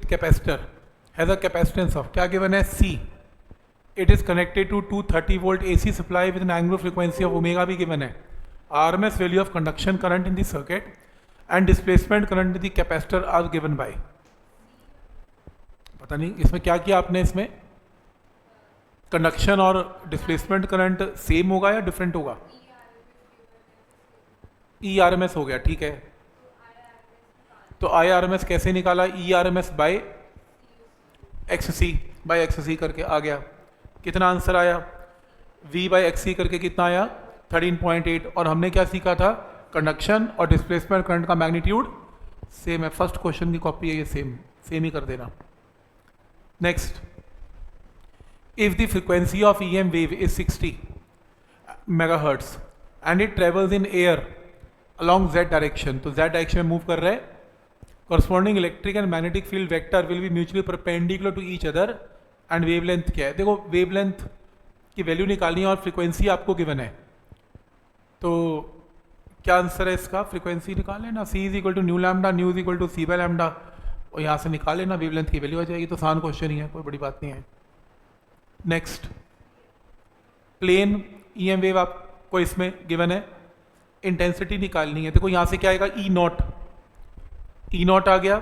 capacitor has a capacitance of, क्या given है, C. It is connected to 230 volt AC supply with an angular frequency of omega भी given है. RMS value of conduction current in the circuit and displacement current in the capacitor are given by. पता नहीं इसमें क्या किया आपने, इसमें conduction और डिस्प्लेसमेंट करंट सेम होगा या डिफरेंट होगा? ई आर एम एस हो गया, ठीक है. तो आई आर एम एस कैसे निकाला? E R M S by X C करके आ गया. कितना आंसर आया? V बाई एक्स सी करके कितना आया? 13.8. और हमने क्या सीखा था? कंडक्शन और डिस्प्लेसमेंट करंट का मैग्नीट्यूड सेम है. फर्स्ट क्वेश्चन की कॉपी है ये, सेम ही कर देना. Next, if the frequency of EM wave is 60 megahertz and it travels in air along z direction, तो z direction में move कर रहा है, corresponding electric and magnetic field vector will be mutually perpendicular to each other and wavelength क्या है? देखो wavelength की value निकालनी है और फ्रीक्वेंसी आपको गिवन है, तो क्या आंसर है इसका? फ्रीक्वेंसी निकाल लेना, c is equal to nu lambda, nu is equal to C by lambda, और यहाँ से निकाल लेना वेवलेंथ की वैल्यू आ जाएगी. तो आसान क्वेश्चन ही है, कोई बड़ी बात नहीं है. नेक्स्ट, प्लेन ईएम वेव आपको इसमें गिवन है, इंटेंसिटी निकालनी है. देखो यहाँ से क्या आएगा? ई नॉट आ गया,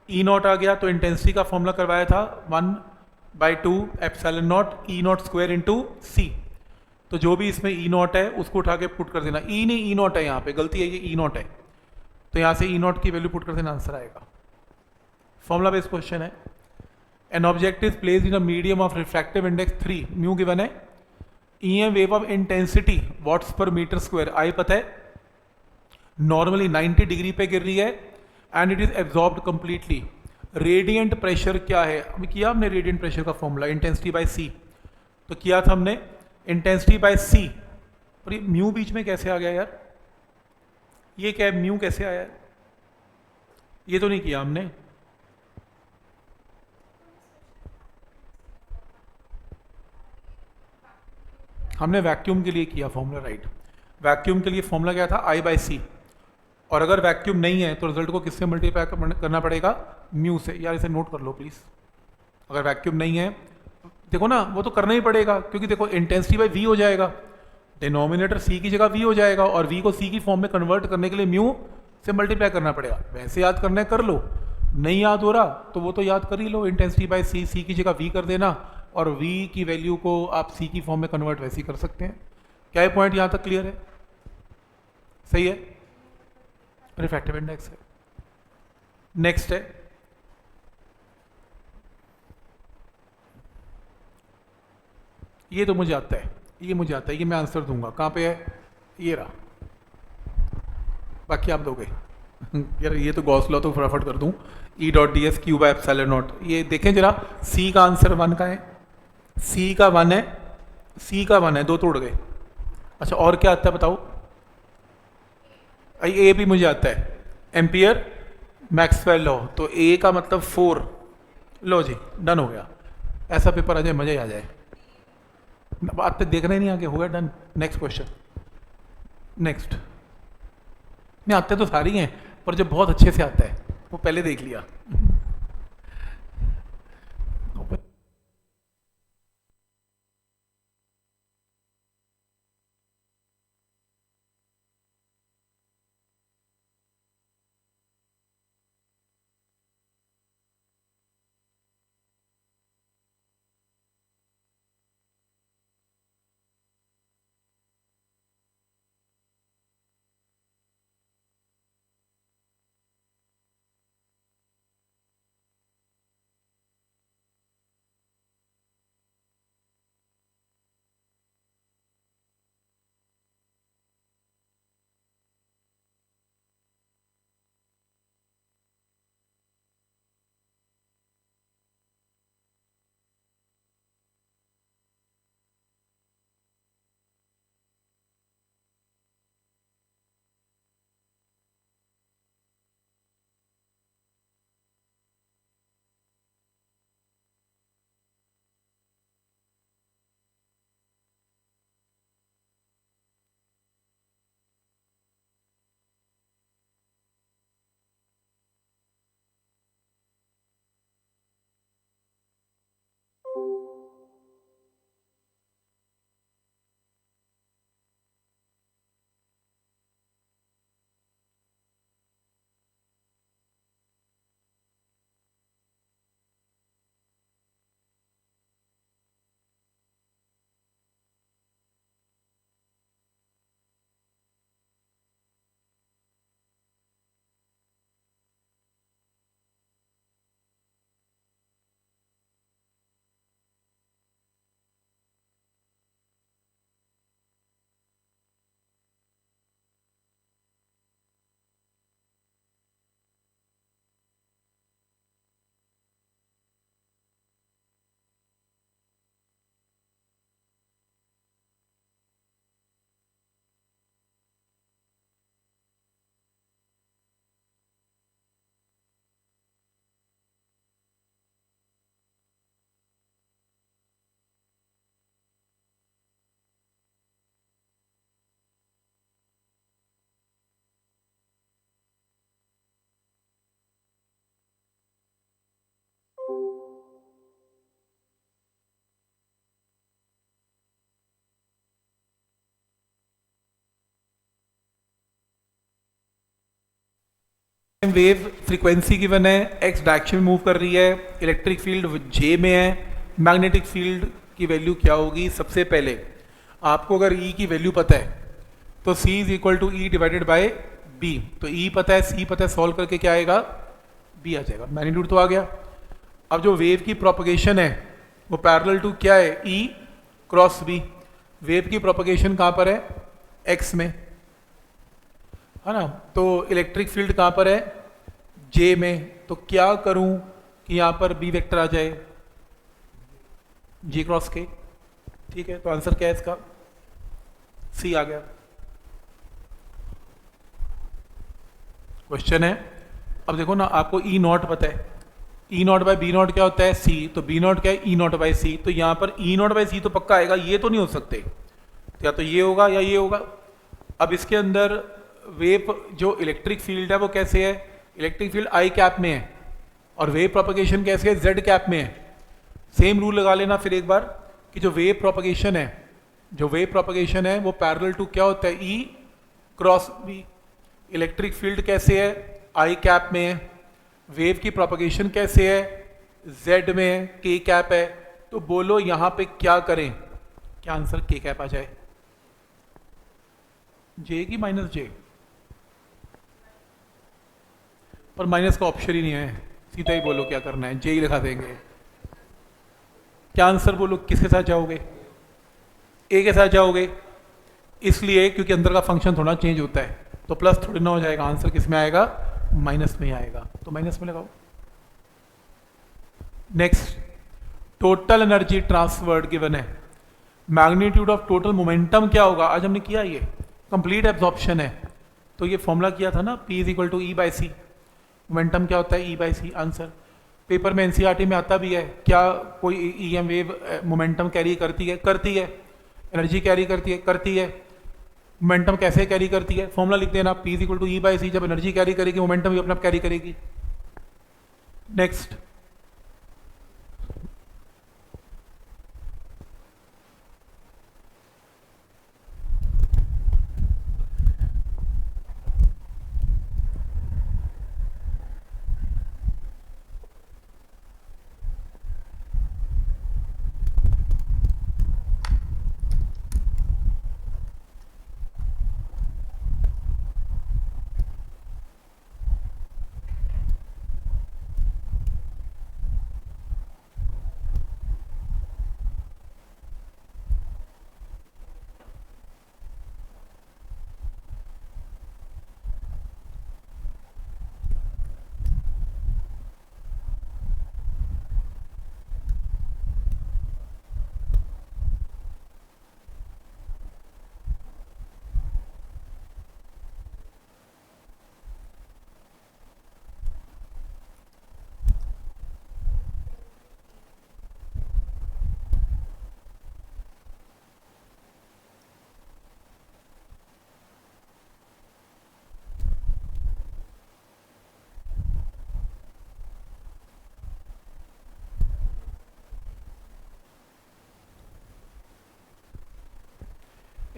ई नॉट आ गया, तो इंटेंसिटी का फॉर्मूला करवाया था 1/2 epsilon not E not square into C. तो जो भी इसमें ई नॉट है उसको उठा के पुट कर देना. ई नहीं, ई नॉट है, यहाँ पे गलती है, ये ई नॉट है, तो यहाँ से ई नॉट की वैल्यू पुट कर देना, आंसर आएगा. फॉर्मूला बेस्ड क्वेश्चन है. An object is placed in a medium of refractive index 3, mu given है. EM wave of intensity watts per meter square, आई पता है, नॉर्मली 90 डिग्री पे गिर रही है and it is absorbed completely. Radiant pressure क्या है? अभी किया हमने रेडियंट प्रेशर का फॉर्मूला, इंटेंसिटी बाय सी, तो किया था हमने इंटेंसिटी बाय सी. और ये म्यू बीच में कैसे आ गया यार? ये क्या है, म्यू कैसे आया? ये तो नहीं किया हमने. हमने वैक्यूम के लिए किया फॉर्मूला, राइट. वैक्यूम के लिए फॉर्मूला क्या था? आई बाई सी. और अगर वैक्यूम नहीं है तो रिजल्ट को किससे मल्टीप्लाई करना पड़ेगा? म्यू से. यार इसे नोट कर लो प्लीज. अगर वैक्यूम नहीं है, देखो ना, वो तो करना ही पड़ेगा, क्योंकि देखो इंटेंसिटी बाई वी हो जाएगा, डिनोमिनेटर सी की जगह वी हो जाएगा, और वी को सी की फॉर्म में कन्वर्ट करने के लिए म्यू से मल्टीप्लाई करना पड़ेगा. वैसे याद करना है कर लो, नहीं याद हो रहा तो वो तो याद कर ही लो, इंटेंसिटी बाई सी, सी की जगह वी कर देना, और v की वैल्यू को आप c की फॉर्म में कन्वर्ट वैसे ही कर सकते हैं. क्या ये पॉइंट यहां तक क्लियर है? सही है, रिफ्रैक्टिव इंडेक्स है. नेक्स्ट है, ये तो मुझे आता है, ये मुझे आता है, ये मैं आंसर दूंगा. कहां पे है? ये रहा, बाकी आप दोगे. यार ये तो गॉस लॉ तो फटाफट कर दूं. E dot D S Q by epsilon not. ये देखें जरा, सी का आंसर 1 का है, सी का 1 है, सी का 1 है, 2 तोड़ गए. अच्छा और क्या आता है बताओ? ए भी मुझे आता है, एम्पियर मैक्सवेल लॉ, तो ए का मतलब 4. लो जी, डन हो गया. ऐसा पेपर आ जाए मजा ही आ जाए. बात तो देखना ही नहीं आगे, हो गया डन. Next question. नेक्स्ट नहीं आते तो सारी हैं, पर जब बहुत अच्छे से आता है वो पहले देख लिया. वेव फ्रीक्वेंसी गिवन है, एक्स डायरेक्शन में मूव कर रही है, इलेक्ट्रिक फील्ड जे में है, मैग्नेटिक फील्ड की वैल्यू क्या होगी? सबसे पहले आपको अगर ई की वैल्यू पता है तो C is equal to E divided by B, तो ई पता है, सी पता है, सॉल्व करके क्या आएगा? बी आ जाएगा। मैग्नीट्यूड तो आ गया। अब जो वेव की प्रोपगेशन है वो पैरेलल टू क्या है? E cross B. वेव की प्रोपगेशन कहाँ पर है? एक्स में, है ना। तो इलेक्ट्रिक फील्ड कहाँ पर है? जे में। तो क्या करूं कि यहां पर बी वेक्टर आ जाए? जी क्रॉस के। ठीक है, तो आंसर क्या है इसका? सी आ गया। क्वेश्चन है, अब देखो ना, आपको ई नॉट पता है, E not by B not क्या होता है? सी। तो बी नॉट क्या है? ई नॉट बाय सी। तो यहां पर ई नॉट बाय सी तो पक्का आएगा, ये तो नहीं हो सकते, या तो ये होगा या ये होगा। अब इसके अंदर वेव जो इलेक्ट्रिक फील्ड है वो कैसे है? इलेक्ट्रिक फील्ड आई कैप में है और वेव प्रोपगेशन कैसे है? जेड कैप में है। सेम रूल लगा लेना फिर एक बार कि जो वेव प्रोपगेशन है, जो वेव प्रोपगेशन है वो पैरेलल टू क्या होता है? E cross B. Electric field कैसे है? आई कैप में है। वेव की प्रोपगेशन कैसे है? जेड में है, के कैप है। तो बोलो यहां पे क्या करें? क्या आंसर के कैप आ जाए? जे की माइनस जे? पर माइनस का ऑप्शन ही नहीं है, सीधा ही बोलो क्या करना है, जे ही लिखा देंगे। क्या आंसर बोलो, किसके साथ जाओगे? ए के साथ जाओगे, इसलिए क्योंकि अंदर का फंक्शन थोड़ा चेंज होता है, तो प्लस थोड़ी ना हो जाएगा, आंसर किस में आएगा? माइनस में ही आएगा, तो माइनस में लगाओ। Next, total energy transferred given है, मैग्नीट्यूड ऑफ टोटल मोमेंटम क्या होगा? आज हमने किया, ये कंप्लीट एब्जॉर्प्शन है, तो ये फॉर्मूला किया था ना, P is equal to E by C. Momentum क्या होता है? E by C. Answer paper में एनसीईआरटी में आता भी है। क्या कोई ईएम वेव मोमेंटम कैरी करती है? करती है। एनर्जी कैरी करती है? करती है। मोमेंटम कैसे कैरी करती है? फॉर्मूला लिख देना, P is equal to E by C. जब एनर्जी कैरी करेगी, मोमेंटम भी अपना कैरी करेगी। Next,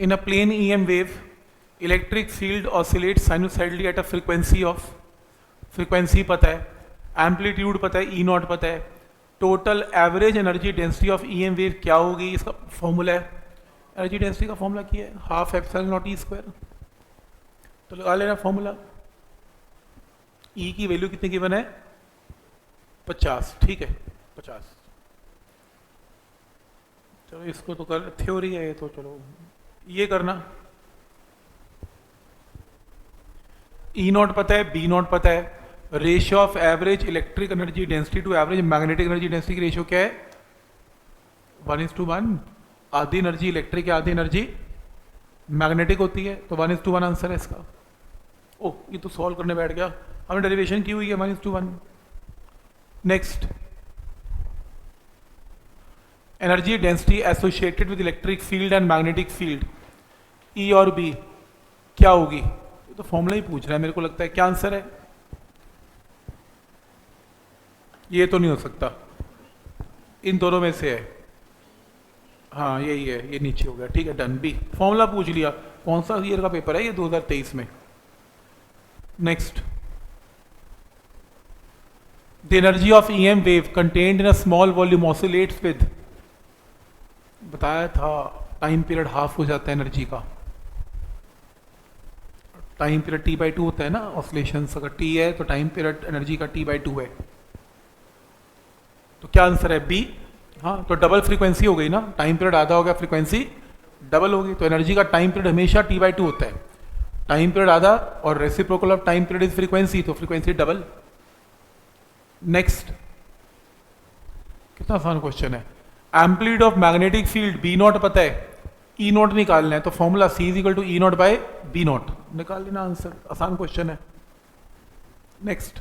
in a plane EM wave, electric field oscillates sinusoidally at a frequency of, frequency पता है, एम्पलीट्यूड पता है, ई नॉट पता है, total average energy density of EM wave क्या होगी? इसका फॉर्मूला है, एनर्जी डेंसिटी का फॉर्मूला किया है, half epsilon not E square. तो लगा लेना फॉर्मूला। ई की वैल्यू कितनी गिवन है? 50। ठीक है, 50। चलो इसको तो कर, थ्योरी है ये तो, चलो ये करना। ई नॉट पता है, बी नॉट पता है, ratio of average electric energy density to average magnetic energy density की रेशियो क्या है? 1:1। आधी एनर्जी इलेक्ट्रिक है, आधी एनर्जी मैग्नेटिक होती है, तो 1:1 आंसर है इसका। ओह, ये तो सॉल्व करने बैठ गया, हमने डेरिवेशन की हुई है 1:1। Next, energy density associated with electric field and magnetic field, E और बी क्या होगी? ये तो फॉर्मूला ही पूछ रहा है मेरे को लगता है। क्या आंसर है? ये तो नहीं हो सकता, इन दोनों में से है। हाँ यही है, ये नीचे हो गया। ठीक है, डन। बी फॉर्मूला पूछ लिया। कौन सा ईयर का पेपर है ये? 2023 में। Next, the energy of E M wave contained in a small volume oscillates with, बताया था टाइम पीरियड हाफ हो जाता है एनर्जी का, टाइम पीरियड T/2 होता है ना ऑसिलेशन, अगर T है तो टाइम पीरियड एनर्जी का T/2 है। तो क्या आंसर है बी। हाँ, तो डबल फ्रीक्वेंसी हो गई ना, टाइम पीरियड आधा हो गया, फ्रीक्वेंसी डबल हो गई। तो एनर्जी का टाइम पीरियड हमेशा T/2 होता है, टाइम पीरियड आधा और reciprocal of time period is frequency, तो फ्रीक्वेंसी डबल। नेक्स्ट, कितना आसान क्वेश्चन है। Amplitude of magnetic field B not पता है, ई नॉट निकालना है, तो formula C is equal to E not by B not, निकाल लेना आंसर, आसान क्वेश्चन है। Next,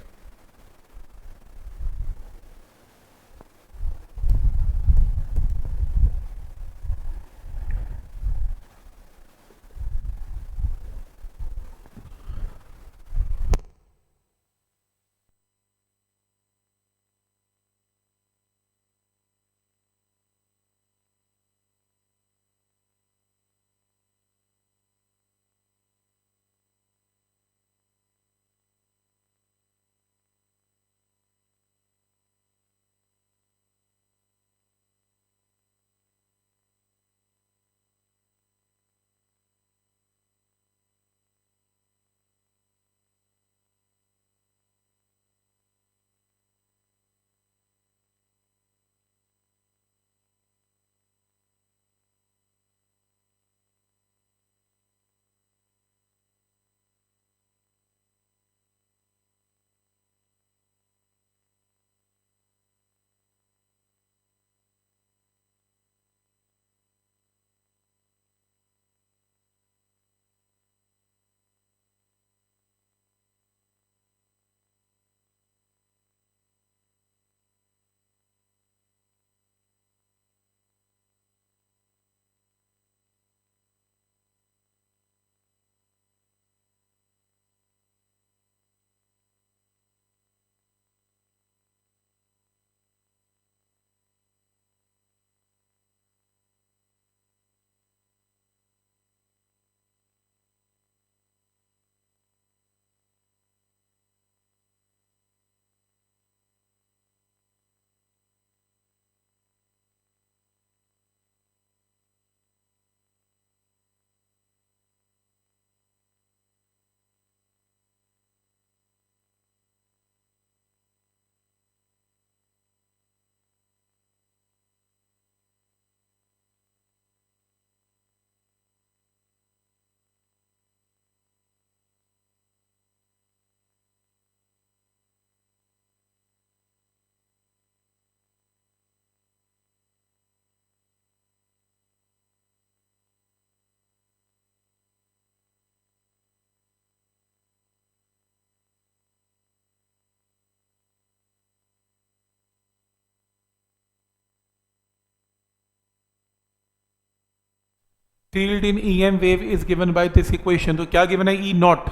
field in E M wave is given by this equation, तो क्या गिवन है ई नॉट,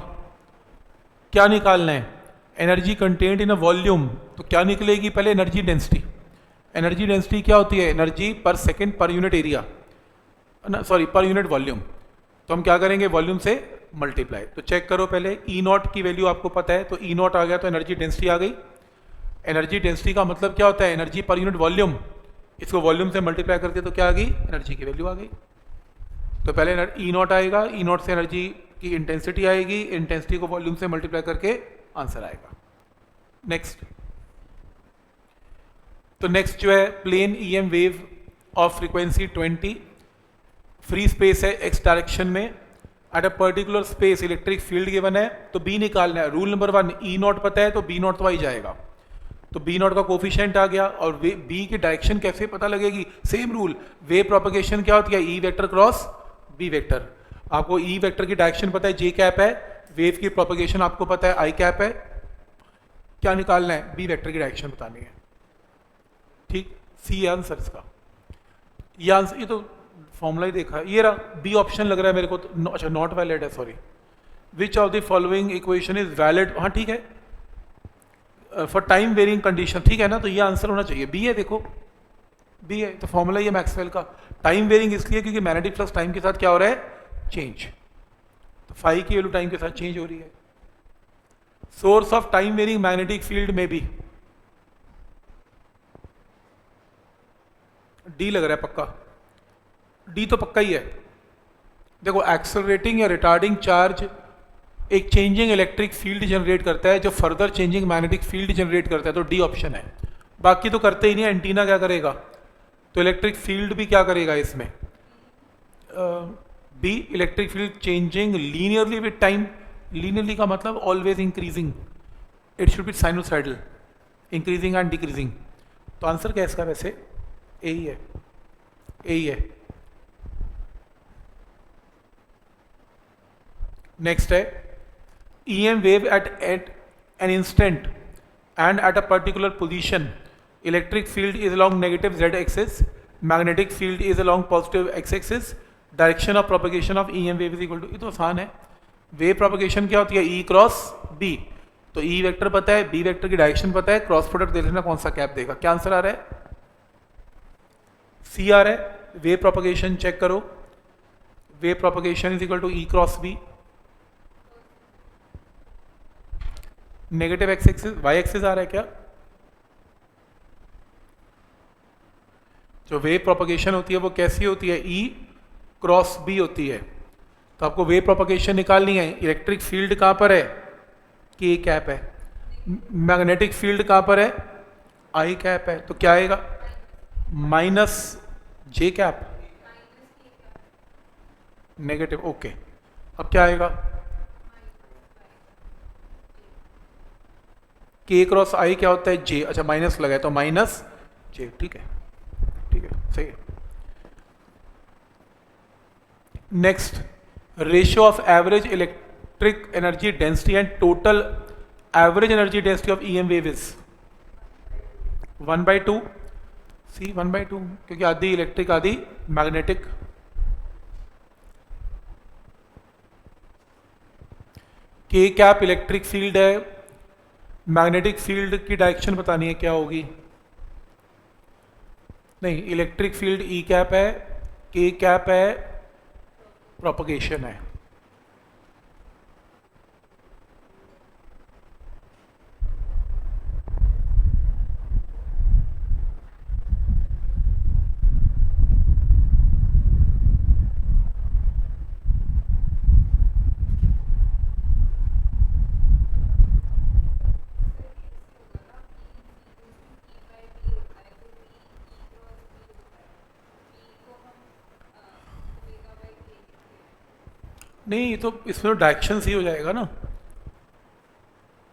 क्या निकालना है, energy content in a volume, तो क्या निकलेगी पहले एनर्जी डेंसिटी। एनर्जी डेंसिटी क्या होती है, एनर्जी पर second per unit area, sorry per unit volume, तो हम क्या करेंगे वॉल्यूम से मल्टीप्लाई। तो चेक करो पहले, ई नॉट की वैल्यू आपको पता है, तो ई नॉट आ गया तो एनर्जी डेंसिटी आ गई। एनर्जी डेंसिटी का मतलब क्या होता है, एनर्जी पर यूनिट वॉल्यूम, इसको वॉल्यूम से मल्टीप्लाई करके तो क्या आ गई, एनर्जी की वैल्यू आ गई। तो पहले ई नॉट आएगा, ई नॉट से एनर्जी की इंटेंसिटी आएगी, इंटेंसिटी को वॉल्यूम से मल्टीप्लाई करके आंसर आएगा। नेक्स्ट, तो नेक्स्ट जो है plane E M wave of frequency 20, free space है एक्स डायरेक्शन में, at a particular space electric field given है, तो बी निकालना है। रूल नंबर 1, ई नॉट पता है तो बी नॉट तो आ ही जाएगा, तो बी नॉट का कोफिशिएंट आ गया। और बी की डायरेक्शन कैसे पता लगेगी, सेम रूल, वेव प्रोपगेशन क्या होती है, E vector cross B vector. आपको ई वेक्टर की डायरेक्शन पता है, जे कैप है, वेव की प्रोपगेशन आपको पता है, आई कैप है, क्या निकालना है, बी वेक्टर की डायरेक्शन बतानी है। ठीक, सी आंसर इसका, ये आंसर, ये तो फॉर्मूला ही देखा है, ये रहा बी ऑप्शन लग रहा है मेरे को तो, अच्छा नॉट वैलिड है, sorry. Which of the following equation is valid, हाँ ठीक है, फॉर टाइम वेरिंग कंडीशन, ठीक है ना, तो ये आंसर होना चाहिए, बी है, देखो बी है, तो फॉर्मूला ये मैक्सवेल का। टाइम वेरिंग इसलिए क्योंकि मैग्नेटिक फ्लक्स टाइम के साथ क्या हो रहा है, चेंज, तो फाई की वैल्यू टाइम के साथ चेंज हो रही है। Source of time varying magnetic field में भी, डी लग रहा है पक्का, डी तो पक्का ही है। देखो एक्सेलरेटिंग या रिटार्डिंग चार्ज एक चेंजिंग इलेक्ट्रिक फील्ड जनरेट करता है जो further changing magnetic field generate करता है, तो डी ऑप्शन है। बाकी तो करते ही नहीं, एंटीना क्या करेगा, तो इलेक्ट्रिक फील्ड भी क्या करेगा इसमें, B electric field changing linearly with time. Linearly का मतलब always increasing, it should be sinusoidal, increasing and decreasing. तो आंसर क्या है इसका, वैसे ए ही है, ए ही है। नेक्स्ट है EM wave at an instant and at a particular position, electric field is along negative z axis, magnetic field is along positive x axis, direction of propagation of EM wave is equal to, ये तो आसान है। Wave propagation क्या होती है, E cross B, तो E vector पता है, B वेक्टर की डायरेक्शन पता है, क्रॉस प्रोडक्ट देख लेना कौन सा कैप देगा। क्या आंसर आ रहा है, C आ रहा है। वेव प्रोपगेशन चेक करो, wave propagation is equal to E cross B, negative x axis y axis आ रहा है क्या, जो वेव प्रोपगेशन होती है वो कैसी होती है, ई क्रॉस बी होती है। तो आपको वेव प्रोपगेशन निकालनी है, इलेक्ट्रिक फील्ड कहाँ पर है, के कैप है, मैग्नेटिक फील्ड कहाँ पर है, आई कैप है, तो क्या आएगा, माइनस जे कैप, नेगेटिव, ओके। अब क्या आएगा, के क्रॉस आई क्या होता है, जे, अच्छा माइनस लगा है तो माइनस जे, ठीक है, ठीक है, सही है। Next, ratio of average electric energy density and total average energy density of EM wave is 1/2, सी 1/2, क्योंकि आधी इलेक्ट्रिक आधी मैग्नेटिक। के कैप इलेक्ट्रिक फील्ड है, मैग्नेटिक फील्ड की डायरेक्शन बतानी है क्या होगी, नहीं इलेक्ट्रिक फील्ड ई कैप है, के कैप है, प्रोपगेशन है। नहीं तो इसमें तो डायरेक्शन ही हो जाएगा ना,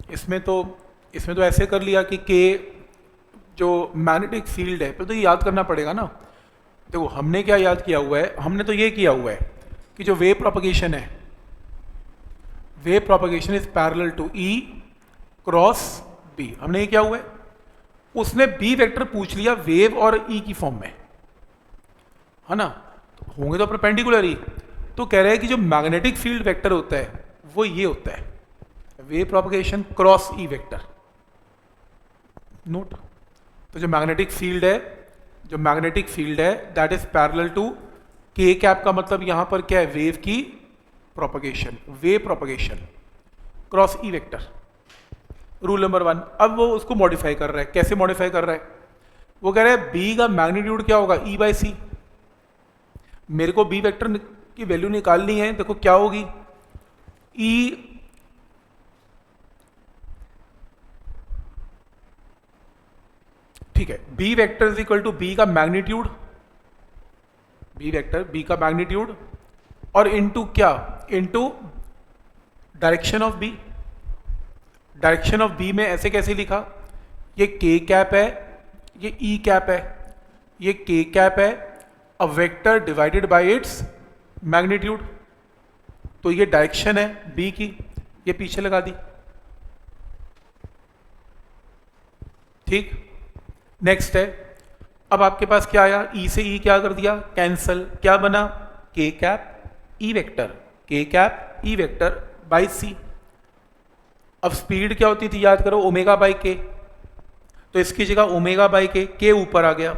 इसमें तो ऐसे कर लिया कि के जो मैग्नेटिक फील्ड है, तो ये याद करना पड़ेगा ना। देखो हमने क्या याद किया हुआ है, हमने तो ये किया हुआ है कि जो वेव प्रोपगेशन है, wave propagation is parallel to E cross B, हमने ये किया हुआ है। उसने B वेक्टर पूछ लिया वेव और E की फॉर्म में, है ना, तो होंगे तो परपेंडिकुलर ही। तो कह रहे हैं कि जो मैग्नेटिक फील्ड वेक्टर होता है वो ये होता है, wave propagation cross E vector, note. तो जो मैग्नेटिक फील्ड है दैट इज पैरेलल टू के कैप, का मतलब यहां पर क्या है, वेव की propagation, wave propagation cross E vector, rule number 1। अब वो उसको मॉडिफाई कर रहा है, कैसे मॉडिफाई कर रहा है, वो कह रहा है B का मैग्नीट्यूड क्या होगा, E/C। मेरे को B वेक्टर की वैल्यू निकालनी है, देखो क्या होगी, E ठीक है, B vector is equal to B का मैग्नीट्यूड, B वेक्टर B का मैग्नीट्यूड और इनटू क्या, into direction of B। Direction of B में ऐसे कैसे लिखा, ये K कैप है, ये E कैप है, ये K कैप है, a vector divided by its magnitude, तो ये डायरेक्शन है B की, ये पीछे लगा दी, ठीक। नेक्स्ट है, अब आपके पास क्या आया, E से E क्या कर दिया, कैंसल, क्या बना, K cap E vector, K cap E vector by C। अब स्पीड क्या होती थी, याद करो, ओमेगा बाई के, तो इसकी जगह ओमेगा बाई के ऊपर आ गया।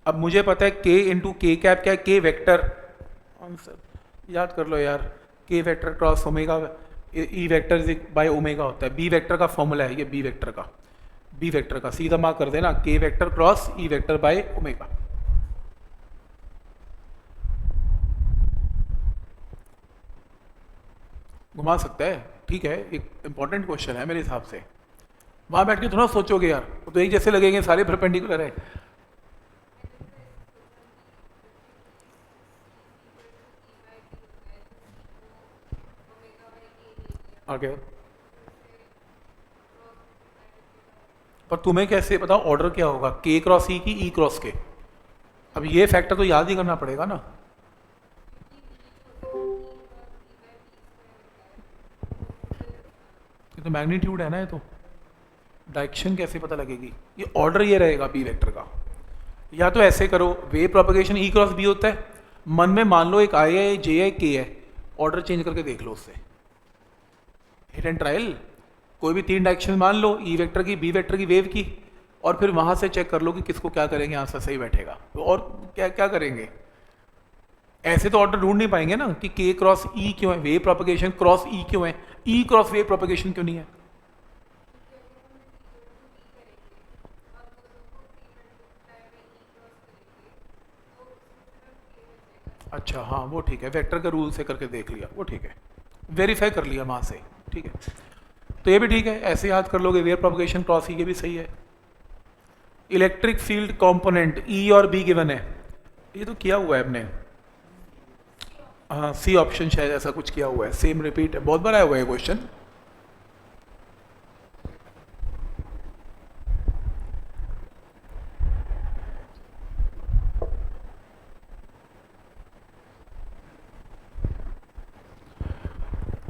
अब मुझे पता है K इंटू के कैप क्या है, K वेक्टर, आंसर याद कर लो यार, K vector cross omega, E vector by omega होता है, B वेक्टर का फॉर्मूला है ये, B वेक्टर का सीधा मार्क कर देना, K vector cross E vector by omega. घुमा सकता है, ठीक है, एक इंपॉर्टेंट क्वेश्चन है मेरे हिसाब से। वहाँ बैठ के थोड़ा सोचोगे यार, वो तो एक जैसे लगेंगे, सारे परपेंडिकुलर है। आगे पर तुम्हें कैसे पता ऑर्डर क्या होगा, के क्रॉस ई की ई क्रॉस के? अब ये फैक्टर तो याद ही करना पड़ेगा ना। ये तो मैग्नीट्यूड है ना, ये तो डायरेक्शन कैसे पता लगेगी? ये ऑर्डर ये रहेगा पी वेक्टर का। या तो ऐसे करो, वेव प्रोपगेशन ई क्रॉस बी होता है, मन में मान लो एक आई है, जे है, के है, ऑर्डर चेंज करके देख लो उससे, हिट एंड ट्रायल। कोई भी तीन डायरेक्शन मान लो, ई वेक्टर की, बी वेक्टर की, वेव की, और फिर वहां से चेक कर लो कि किसको क्या करेंगे आंसर सही बैठेगा। तो और क्या क्या करेंगे? ऐसे तो ऑर्डर ढूंढ नहीं पाएंगे ना कि के क्रॉस ई क्यों है, वेव प्रोपगेशन क्रॉस ई क्यों है, ई क्रॉस वेव प्रोपगेशन क्यों नहीं है? अच्छा हाँ, वो ठीक है, वेक्टर के रूल से करके देख लिया, वो ठीक है, वेरीफाई कर लिया वहां से, ठीक है। तो ये भी ठीक है, ऐसे याद कर लोगे, वेव प्रोपगेशन क्रॉस ई, ये भी सही है। इलेक्ट्रिक फील्ड कंपोनेंट ई और बी गिवन है, ये तो किया हुआ है हमने। हाँ, सी ऑप्शन शायद ऐसा कुछ किया हुआ है, सेम रिपीट है, बहुत बार आया हुआ है क्वेश्चन।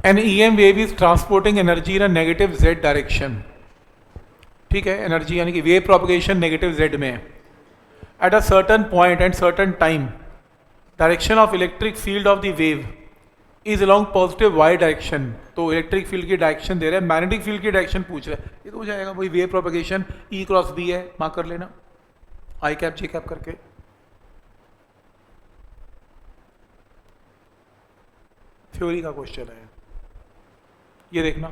An E M wave is transporting energy in a negative Z direction, ठीक है, एनर्जी यानी कि वेव प्रोपगेशन नेगेटिव जेड में है। At a certain point and certain time direction of electric field of the wave is along positive Y direction. तो electric field की direction दे रहे हैं, मैग्नेटिक फील्ड की डायरेक्शन पूछ रहे हैं, ये तो हो जाएगा वही वेव प्रोपगेशन ई क्रॉस बी है, मार्क कर लेना आई कैप जे कैप करके। थ्योरी का क्वेश्चन है ये, देखना।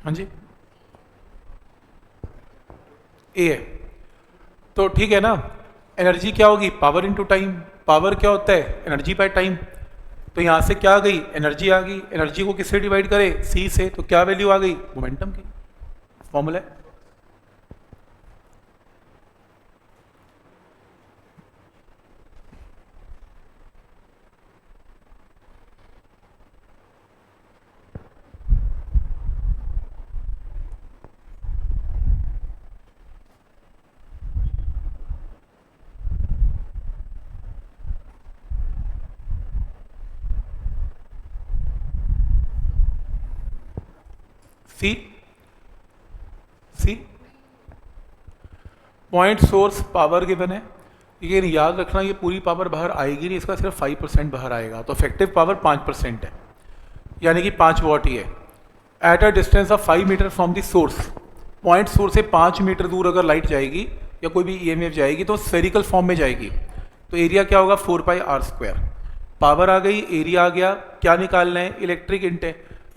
हाँ जी, ए है, तो ठीक है ना। एनर्जी क्या होगी, पावर इनटू टाइम। पावर क्या होता है, एनर्जी बाय टाइम। तो यहां से क्या आ गई, एनर्जी आ गई। एनर्जी को किससे डिवाइड करे, सी से, तो क्या वैल्यू आ गई, मोमेंटम की। फॉर्मूला है। C, C point source power given है, लेकिन याद रखना ये पूरी पावर बाहर आएगी नहीं, इसका सिर्फ 5% बाहर आएगा, तो इफेक्टिव पावर 5% है, यानी कि 5 वॉट ही है। At a distance of 5 metre from the source, point source से 5 मीटर दूर अगर लाइट जाएगी या कोई भी ईएमएफ जाएगी तो स्फेरिकल फॉर्म में जाएगी। तो एरिया क्या होगा, 4πr²। पावर आ गई, एरिया आ गया, क्या निकालना है,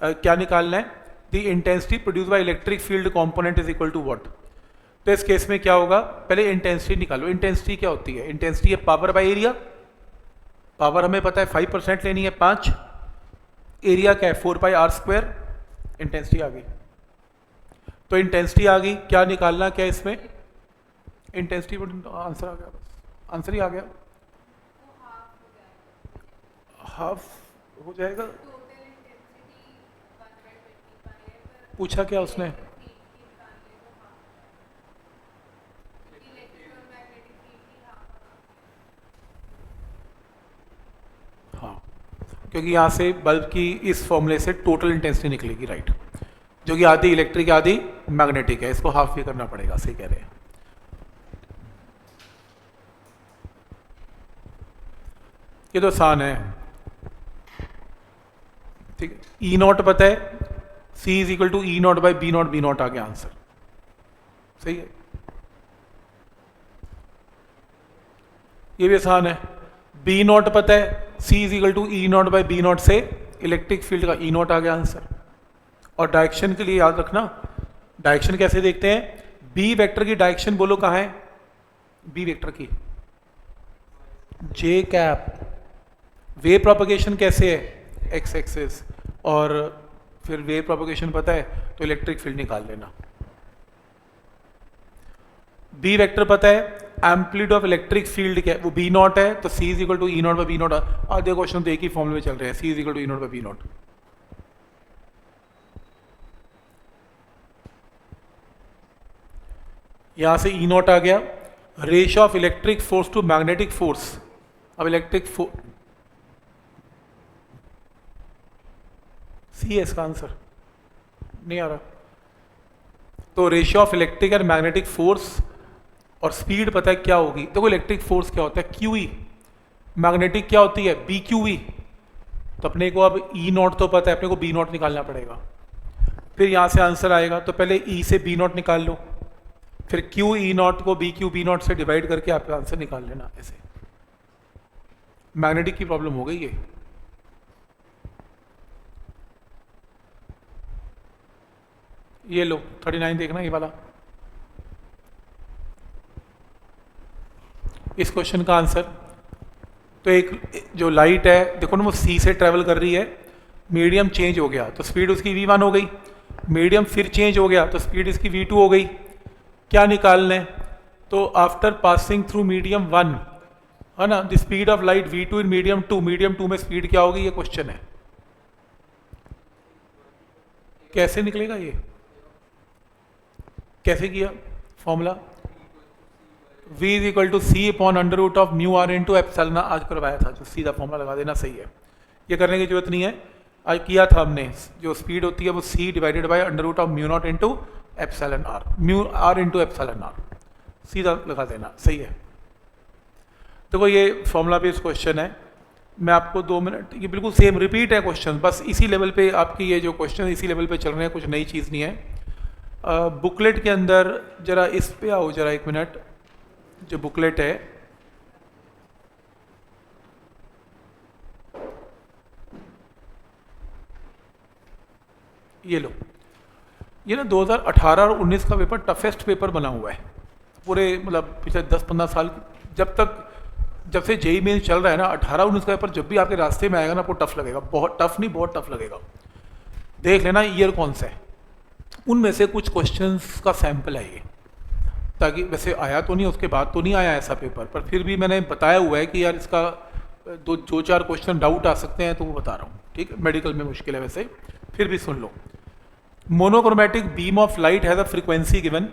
क्या निकालना है, the intensity produce by electric field component is equal to what. तो इस केस में क्या होगा, पहले इंटेंसिटी निकालो। इंटेंसिटी क्या होती है, इंटेंसिटी है पावर बाय एरिया। पावर हमें पता है 5% लेनी है, 5। एरिया क्या है, 4πr²। इंटेंसिटी आ गई, तो इंटेंसिटी आ गई, क्या निकालना, क्या इसमें इंटेंसिटी, आंसर आ गया, बस आंसर ही आ गया, हाफ हो जाएगा। पूछा क्या उसने, हाँ, क्योंकि यहाँ से बल्ब की इस फॉर्मूले से टोटल इंटेंसिटी निकलेगी, राइट, जो कि आधी इलेक्ट्रिक आधी मैग्नेटिक है, इसको हाफ भी करना पड़ेगा, सही कह रहे हैं। ये तो आसान है, ठीक है, ई नॉट पता है, C is equal to E naught by B naught आ गया आंसर, सही है। ये भी आसान है, बी नॉट पता है, C is equal to E naught by B naught से इलेक्ट्रिक फील्ड का ई नॉट आ गया आंसर। और डायरेक्शन के लिए याद रखना, डायरेक्शन कैसे देखते हैं, बी वेक्टर की डायरेक्शन बोलो कहाँ है, बी वेक्टर की जे कैप, वेव प्रोपगेशन कैसे है, एक्स एक्सिस, और फिर वेव प्रोपगेशन पता है तो इलेक्ट्रिक फील्ड निकाल लेना। बी वेक्टर पता है, एम्पलीट्यूड ऑफ इलेक्ट्रिक फील्ड क्या है, वो बी नॉट है, तो C is equal to E naught by B naught. आधे क्वेश्चन तो एक ही फॉर्मूले में चल रहे हैं, C is equal to E naught by B naught. यहां से ई नॉट आ गया, ratio of electric force to magnetic force. अब इलेक्ट्रिक फोर्स सी है इसका आंसर, नहीं आ रहा, तो ratio of electric and magnetic force और स्पीड पता है क्या होगी। देखो इलेक्ट्रिक फोर्स क्या होता है, क्यू ई, मैग्नेटिक क्या होती है, बी क्यू ई। तो अपने को अब ई नॉट तो पता है, अपने को बी नॉट निकालना पड़ेगा। फिर यहाँ से आंसर आएगा, तो पहले ई से बी नॉट निकाल लो, फिर क्यू ई नॉट को बी क्यू बी नॉट से डिवाइड करके आपका आंसर निकाल लेना। ऐसे मैग्नेटिक की प्रॉब्लम हो गई है। ये लो 39 देखना, ये वाला, इस क्वेश्चन का आंसर। तो एक जो लाइट है देखो ना, वो सी से ट्रेवल कर रही है, मीडियम चेंज हो गया तो स्पीड उसकी v1 हो गई, मीडियम फिर चेंज हो गया तो स्पीड इसकी v2 हो गई। क्या निकालना है, तो आफ्टर पासिंग थ्रू मीडियम 1 है ना, the speed of light v2 in medium 2, medium 2 में स्पीड क्या होगी, ये क्वेश्चन है। कैसे निकलेगा ये, कैसे किया formula, v is equal to C upon under root of mu R into epsilon, आज करवाया था, जो सीधा फॉर्मूला लगा देना, सही है, ये करने की जरूरत नहीं है, आज किया था हमने। जो स्पीड होती है वो c divided by under root of mu not into epsilon R, mu R into epsilon R, सीधा लगा देना, सही है। देखो ये फॉर्मूला बेस्ड क्वेश्चन है, मैं आपको 2 मिनट, ये बिल्कुल सेम रिपीट है क्वेश्चन, बस इसी लेवल पे आपकी ये जो क्वेश्चन इसी लेवल पे चल रहे हैं, कुछ नई चीज़ नहीं है। बुकलेट के अंदर जरा इस पे आओ, जरा 1 मिनट, जो बुकलेट है ये लो, ये ना 2018 और 19 का पेपर टफेस्ट पेपर बना हुआ है पूरे, मतलब पिछले 10-15 साल, जब से जेई मेन चल रहा है ना, 18-19 का पेपर जब भी आपके रास्ते में आएगा ना, आपको टफ लगेगा, बहुत टफ नहीं, बहुत टफ लगेगा। देख लेना ईयर कौन सा है, उनमें से कुछ क्वेश्चंस का सैंपल है ये, ताकि वैसे आया तो नहीं, उसके बाद तो नहीं आया ऐसा पेपर, पर फिर भी मैंने बताया हुआ है कि यार इसका 2-4 क्वेश्चन डाउट आ सकते हैं, तो वो बता रहा हूँ, ठीक है। मेडिकल में मुश्किल है वैसे, फिर भी सुन लो। Monochromatic beam of light has a frequency given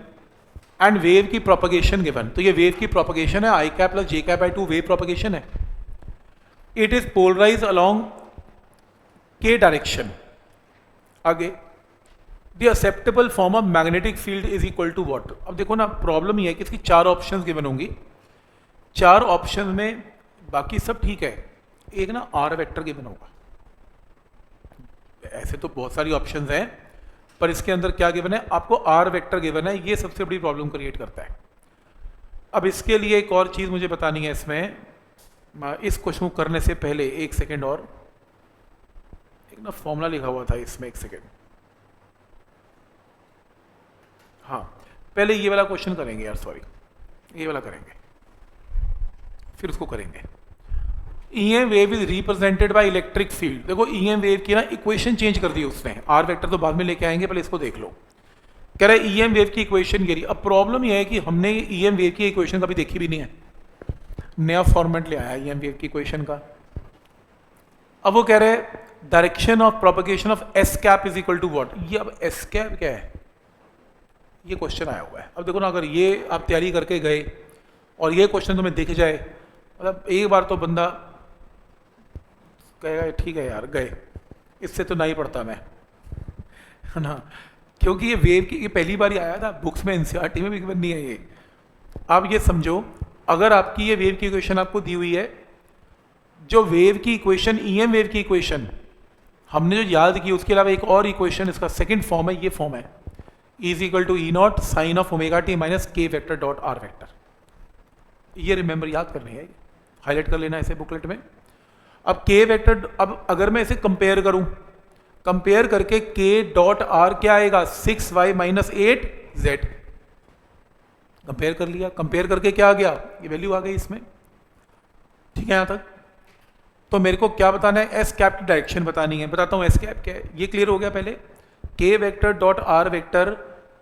and wave की प्रोपगेशन गिवन, तो ये वेव की प्रोपगेशन है, I cap plus J cap by 2 wave propagation है। It is polarise along K direction, आगे the acceptable form of magnetic field is equal to what. अब देखो ना, प्रॉब्लम ये है कि इसकी 4 ऑप्शंस गिवन होंगी, 4 ऑप्शन में बाकी सब ठीक है, एक ना आर वेक्टर गिवन होगा। ऐसे तो बहुत सारी ऑप्शंस हैं, पर इसके अंदर क्या गिवन है, आपको आर वेक्टर गिवन है, ये सबसे बड़ी प्रॉब्लम क्रिएट करता है। अब इसके लिए एक और चीज़ मुझे बतानी है इसमें, इस क्वेश्चन को करने से पहले 1 सेकेंड और, एक ना फॉर्मूला लिखा हुआ था इसमें, 1 सेकेंड, हाँ पहले ये वाला क्वेश्चन करेंगे यार, सॉरी ये वाला करेंगे, फिर उसको करेंगे। EM wave is represented by electric field. देखो ईएम वेव की ना इक्वेशन चेंज कर दी उसने, आर वेक्टर तो बाद में लेके आएंगे, पहले इसको देख लो। कह रहा है ईएम वेव की इक्वेशन गिरी। अब प्रॉब्लम यह है कि हमने ईएम वेव की इक्वेशन कभी देखी भी नहीं है, नया फॉर्मेट ले आया ईएम वेव की इक्वेशन का। अब वो कह रहे हैं direction of propagation of S cap is equal to what. ये अब एस कैप क्या है, ये क्वेश्चन आया हुआ है। अब देखो ना, अगर ये आप तैयारी करके गए और ये क्वेश्चन तुम्हें दिख जाए, मतलब एक बार तो बंदा कहेगा ठीक है यार गए, इससे तो नहीं पढ़ता मैं, है ना, क्योंकि ये वेव की ये पहली बार ही आया था बुक्स में, एनसीईआरटी में भी नहीं है ये। आप ये समझो, अगर आपकी ये वेव की इक्वेशन आपको दी हुई है, जो वेव की इक्वेशन ईएम वेव की इक्वेशन हमने जो याद की, उसके अलावा एक और इक्वेशन इसका सेकंड फॉर्म है, ये फॉर्म है is equal to E not sine of omega T minus K vector dot R vector. ये रिमेंबर याद करनी है, हाईलाइट कर लेना ऐसे बुकलेट में। अब के वेक्टर, अब अगर मैं इसे कंपेयर करूं, कंपेयर करके के डॉट आर क्या आएगा 6y माइनस 8z। कंपेयर कर लिया, कंपेयर करके क्या आ गया, ये वैल्यू आ गई इसमें, ठीक है यहां तक। तो मेरे को क्या बताना है, एस कैप की डायरेक्शन बतानी है, बताता हूं एस कैप क्या है, ये क्लियर हो गया। पहले के वेक्टर डॉट आर वेक्टर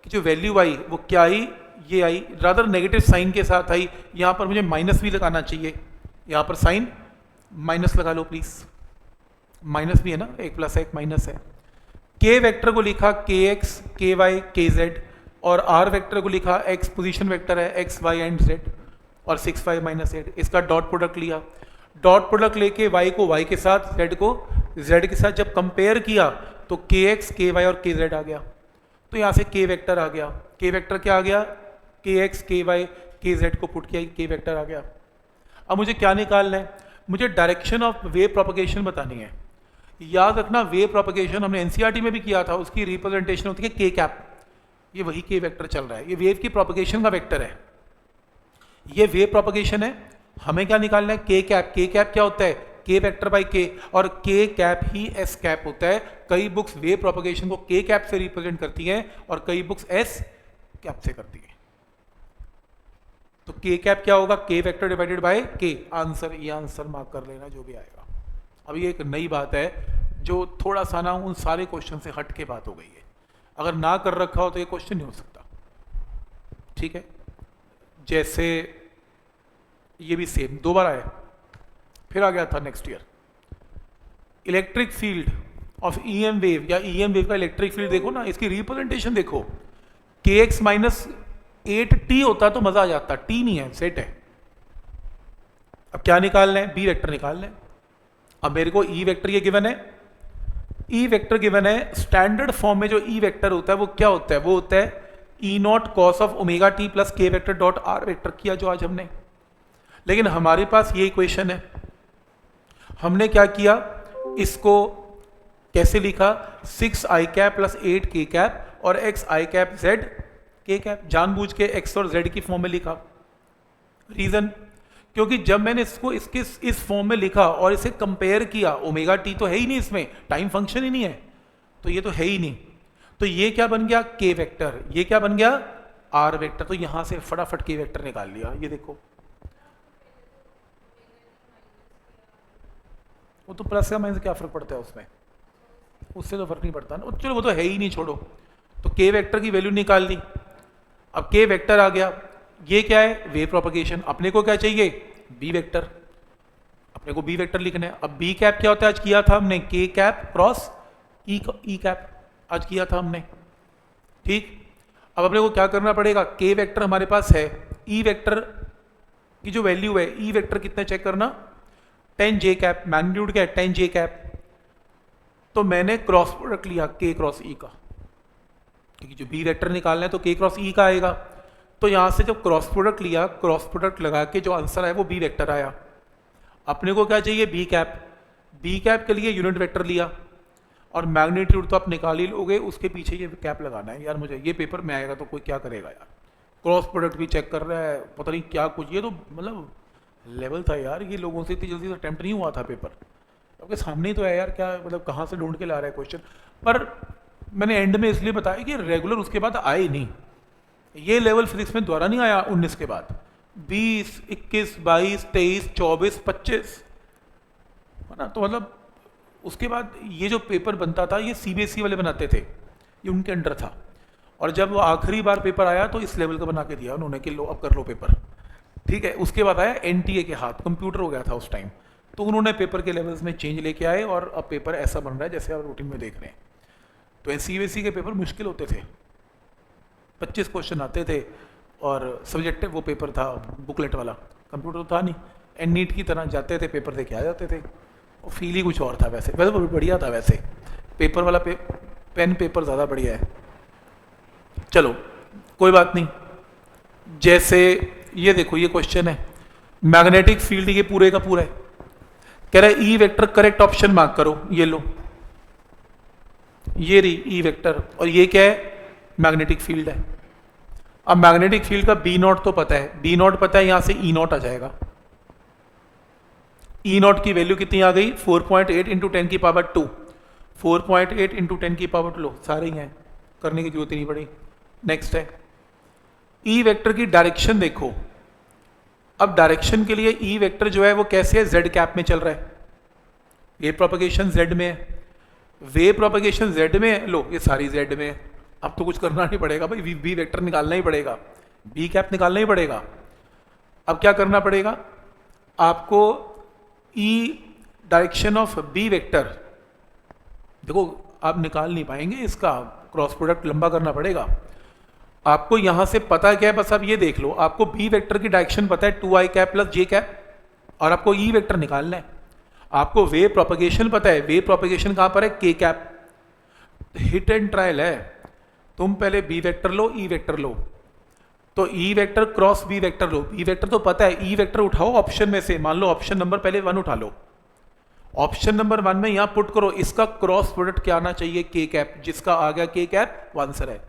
की जो वैल्यू आई वो क्या आई, ये आई, रादर नेगेटिव साइन के साथ आई। यहां पर मुझे माइनस भी लगाना चाहिए, यहां पर साइन माइनस लगा लो प्लीज, माइनस भी है ना, एक प्लस एक माइनस है। के वेक्टर को लिखा के एक्स के वाई के जेड, और आर वेक्टर को लिखा एक्स पोजीशन वेक्टर है एक्स वाई एंड जेड, और 6y माइनस 8, इसका डॉट प्रोडक्ट लिया। डॉट प्रोडक्ट लेके y को y के साथ, z को z के साथ जब कंपेयर किया तो के एक्स के वाई और के जेड आ गया। तो यहाँ से के वेक्टर आ गया, के वेक्टर क्या आ गया, के एक्स के वाई के जेड को पुट किया, के वेक्टर आ गया। अब मुझे क्या निकालना है, मुझे डायरेक्शन ऑफ वेव प्रोपगेशन बतानी है। याद रखना वेव प्रोपगेशन हमने एनसीईआरटी में भी किया था, उसकी रिप्रेजेंटेशन होती है के कैप, ये वही के वेक्टर चल रहा है, ये वेव की प्रोपगेशन का वेक्टर है, ये वेव प्रोपगेशन है। हमें क्या निकालना है, के कैप। के कैप क्या होता है, के वेक्टर बाई के, और के कैप ही एस कैप होता है। कई बुक्स वेव प्रोपगेशन को के कैप से रिप्रेजेंट करती हैं और कई बुक्स एस कैप से करती हैं। तो के कैप क्या होगा, के वेक्टर डिवाइडेड बाय के, आंसर, ये आंसर मार्क कर लेना जो भी आएगा। अब ये एक नई बात है जो थोड़ा सा ना उन सारे क्वेश्चन से हट के बात हो गई है, अगर ना कर रखा हो तो ये क्वेश्चन नहीं हो सकता, ठीक है। जैसे ये भी सेम 2 बार आया, फिर आ गया था next year. Electric field of EM wave या ईएम वेव का इलेक्ट्रिक फील्ड देखो ना, इसकी रिप्रेजेंटेशन देखो, के एक्स माइनस 8t होता तो मजा आ जाता, टी नहीं है, सेट है। अब क्या निकालना है, बी वेक्टर निकालना है। अब मेरे को ई वेक्टर ये गिवन है, ई वेक्टर गिवन है। स्टैंडर्ड फॉर्म में जो ई वेक्टर होता है वो क्या होता है, वो होता है E naught cos of omega t plus K vector dot R vector किया जो आज हमने। लेकिन हमारे पास ये इक्वेशन है, हमने क्या किया, इसको कैसे लिखा, 6i cap plus 8k cap और x i cap z k cap, जानबूझ के x और z की फॉर्म में लिखा। रीजन, क्योंकि जब मैंने इसको इसके इस फॉर्म में लिखा और इसे कंपेयर किया, ओमेगा टी तो है ही नहीं इसमें, टाइम फंक्शन ही नहीं है, तो ये तो है ही नहीं, तो ये क्या बन गया, के वेक्टर, ये क्या बन गया, आर वेक्टर। तो यहां से फटाफट के वेक्टर निकाल लिया। ये देखो, वो तो प्लस का माइनस क्या फर्क पड़ता है उसमें, उससे तो फर्क नहीं पड़ता ना, चलो वो तो है ही नहीं, छोड़ो। तो के वेक्टर की वैल्यू निकाल ली। अब के वेक्टर आ गया, ये क्या है, वेव प्रोपगेशन। अपने को क्या चाहिए, बी वेक्टर, अपने को बी वेक्टर लिखना है। अब बी कैप क्या होता है, आज किया था हमने, के कैप क्रॉस ई कैप, आज किया था हमने, ठीक। अब अपने को क्या करना पड़ेगा, के वेक्टर हमारे पास है, ई वेक्टर की जो वैल्यू है, ई वेक्टर कितना चेक करना, 10j कैप, मैग्नीट्यूड क्या है 10j कैप। तो मैंने क्रॉस प्रोडक्ट लिया के क्रॉस ई का, क्योंकि जो बी वेक्टर निकालना है तो के क्रॉस ई का आएगा। तो यहां से जब क्रॉस प्रोडक्ट लिया, क्रॉस प्रोडक्ट लगा के जो आंसर आया वो बी वेक्टर आया। अपने को क्या चाहिए, बी कैप। बी कैप के लिए यूनिट वेक्टर लिया और मैग्नीट्यूड तो आप निकाल ही लोगे, उसके पीछे ये कैप लगाना है। यार मुझे ये पेपर में आएगा तो कोई क्या करेगा यार, क्रॉस प्रोडक्ट भी चेक कर रहा है, पता नहीं क्या कुछ, ये तो मतलब लेवल था यार, ये लोगों से इतनी जल्दी से अटेम्प्ट नहीं हुआ था पेपर, आपके सामने ही तो है यार, क्या मतलब कहाँ से ढूंढ के ला रहा है क्वेश्चन। पर मैंने एंड में इसलिए बताया कि रेगुलर उसके बाद आए नहीं, ये लेवल फिजिक्स में दोबारा नहीं आया 19 के बाद, 20, 21, 22, 23, 24, 25, है ना। तो मतलब उसके बाद ये जो पेपर बनता था ये सीबीएसई वाले बनाते थे, ये उनके अंडर था। और जब वो आखिरी बार पेपर आया तो इस लेवल का बना के दिया उन्होंने कि लो अब कर लो पेपर, ठीक है। उसके बाद आया एनटीए के हाथ, कंप्यूटर हो गया था उस टाइम, तो उन्होंने पेपर के लेवल्स में चेंज लेके आए और अब पेपर ऐसा बन रहा है जैसे आप रूटीन में देख रहे हैं। तो सीबीएसई के पेपर मुश्किल होते थे, 25 क्वेश्चन आते थे और सब्जेक्टिव वो पेपर था बुकलेट वाला, कंप्यूटर तो था नहीं, एंड नीट की तरह जाते थे पेपर दे के आ जाते थे, फील ही कुछ और था वैसे बहुत बढ़िया था वैसे, पेपर वाला पेन पेपर ज़्यादा बढ़िया है। चलो कोई बात नहीं। जैसे ये देखो ये क्वेश्चन है, मैग्नेटिक फील्ड ये पूरे का पूरा है, कह रहा है E vector correct option mark करो, ये लो ये रही ई वेक्टर, और ये क्या है मैग्नेटिक फील्ड है। अब मैग्नेटिक फील्ड का बी नॉट तो पता है, बी नॉट पता है, यहां से ई नॉट आ जाएगा। ई नॉट की वैल्यू कितनी आ गई 4.8 इंटू 10 की पावर 2, 4.8 इंटू 10 की पावर 2, लो सारे ही हैं, करने की जरूरत ही नहीं पड़ी। नेक्स्ट है ई वेक्टर की डायरेक्शन देखो। अब डायरेक्शन के लिए ई वेक्टर जो है वो कैसे है, जेड कैप में चल रहा है, वेव प्रोपगेशन जेड में है, वेव प्रोपगेशन जेड में है, लो ये सारी जेड में है। अब तो कुछ करना नहीं पड़ेगा भाई, बी वेक्टर निकालना ही पड़ेगा, बी कैप निकालना ही पड़ेगा। अब क्या करना पड़ेगा आपको, ई डायरेक्शन ऑफ बी वेक्टर, देखो आप निकाल नहीं पाएंगे, इसका क्रॉस प्रोडक्ट लंबा करना पड़ेगा। आपको यहां से पता क्या है, बस आप ये देख लो, आपको बी वेक्टर की डायरेक्शन पता है 2i cap plus J cap, और आपको ई वेक्टर निकालना है। आपको वेव प्रोपगेशन पता है, वेव प्रोपगेशन कहां पर है, के कैप। हिट एंड ट्रायल है, तुम पहले बी वेक्टर लो ई वेक्टर लो, तो E vector cross B vector लो, बी वेक्टर तो पता है, ई वेक्टर उठाओ ऑप्शन में से, मान लो ऑप्शन नंबर पहले 1 उठा लो, ऑप्शन नंबर 1 में यहां पुट करो, इसका क्रॉस प्रोडक्ट क्या आना चाहिए, के कैप, जिसका आ गया के कैप वो आंसर है।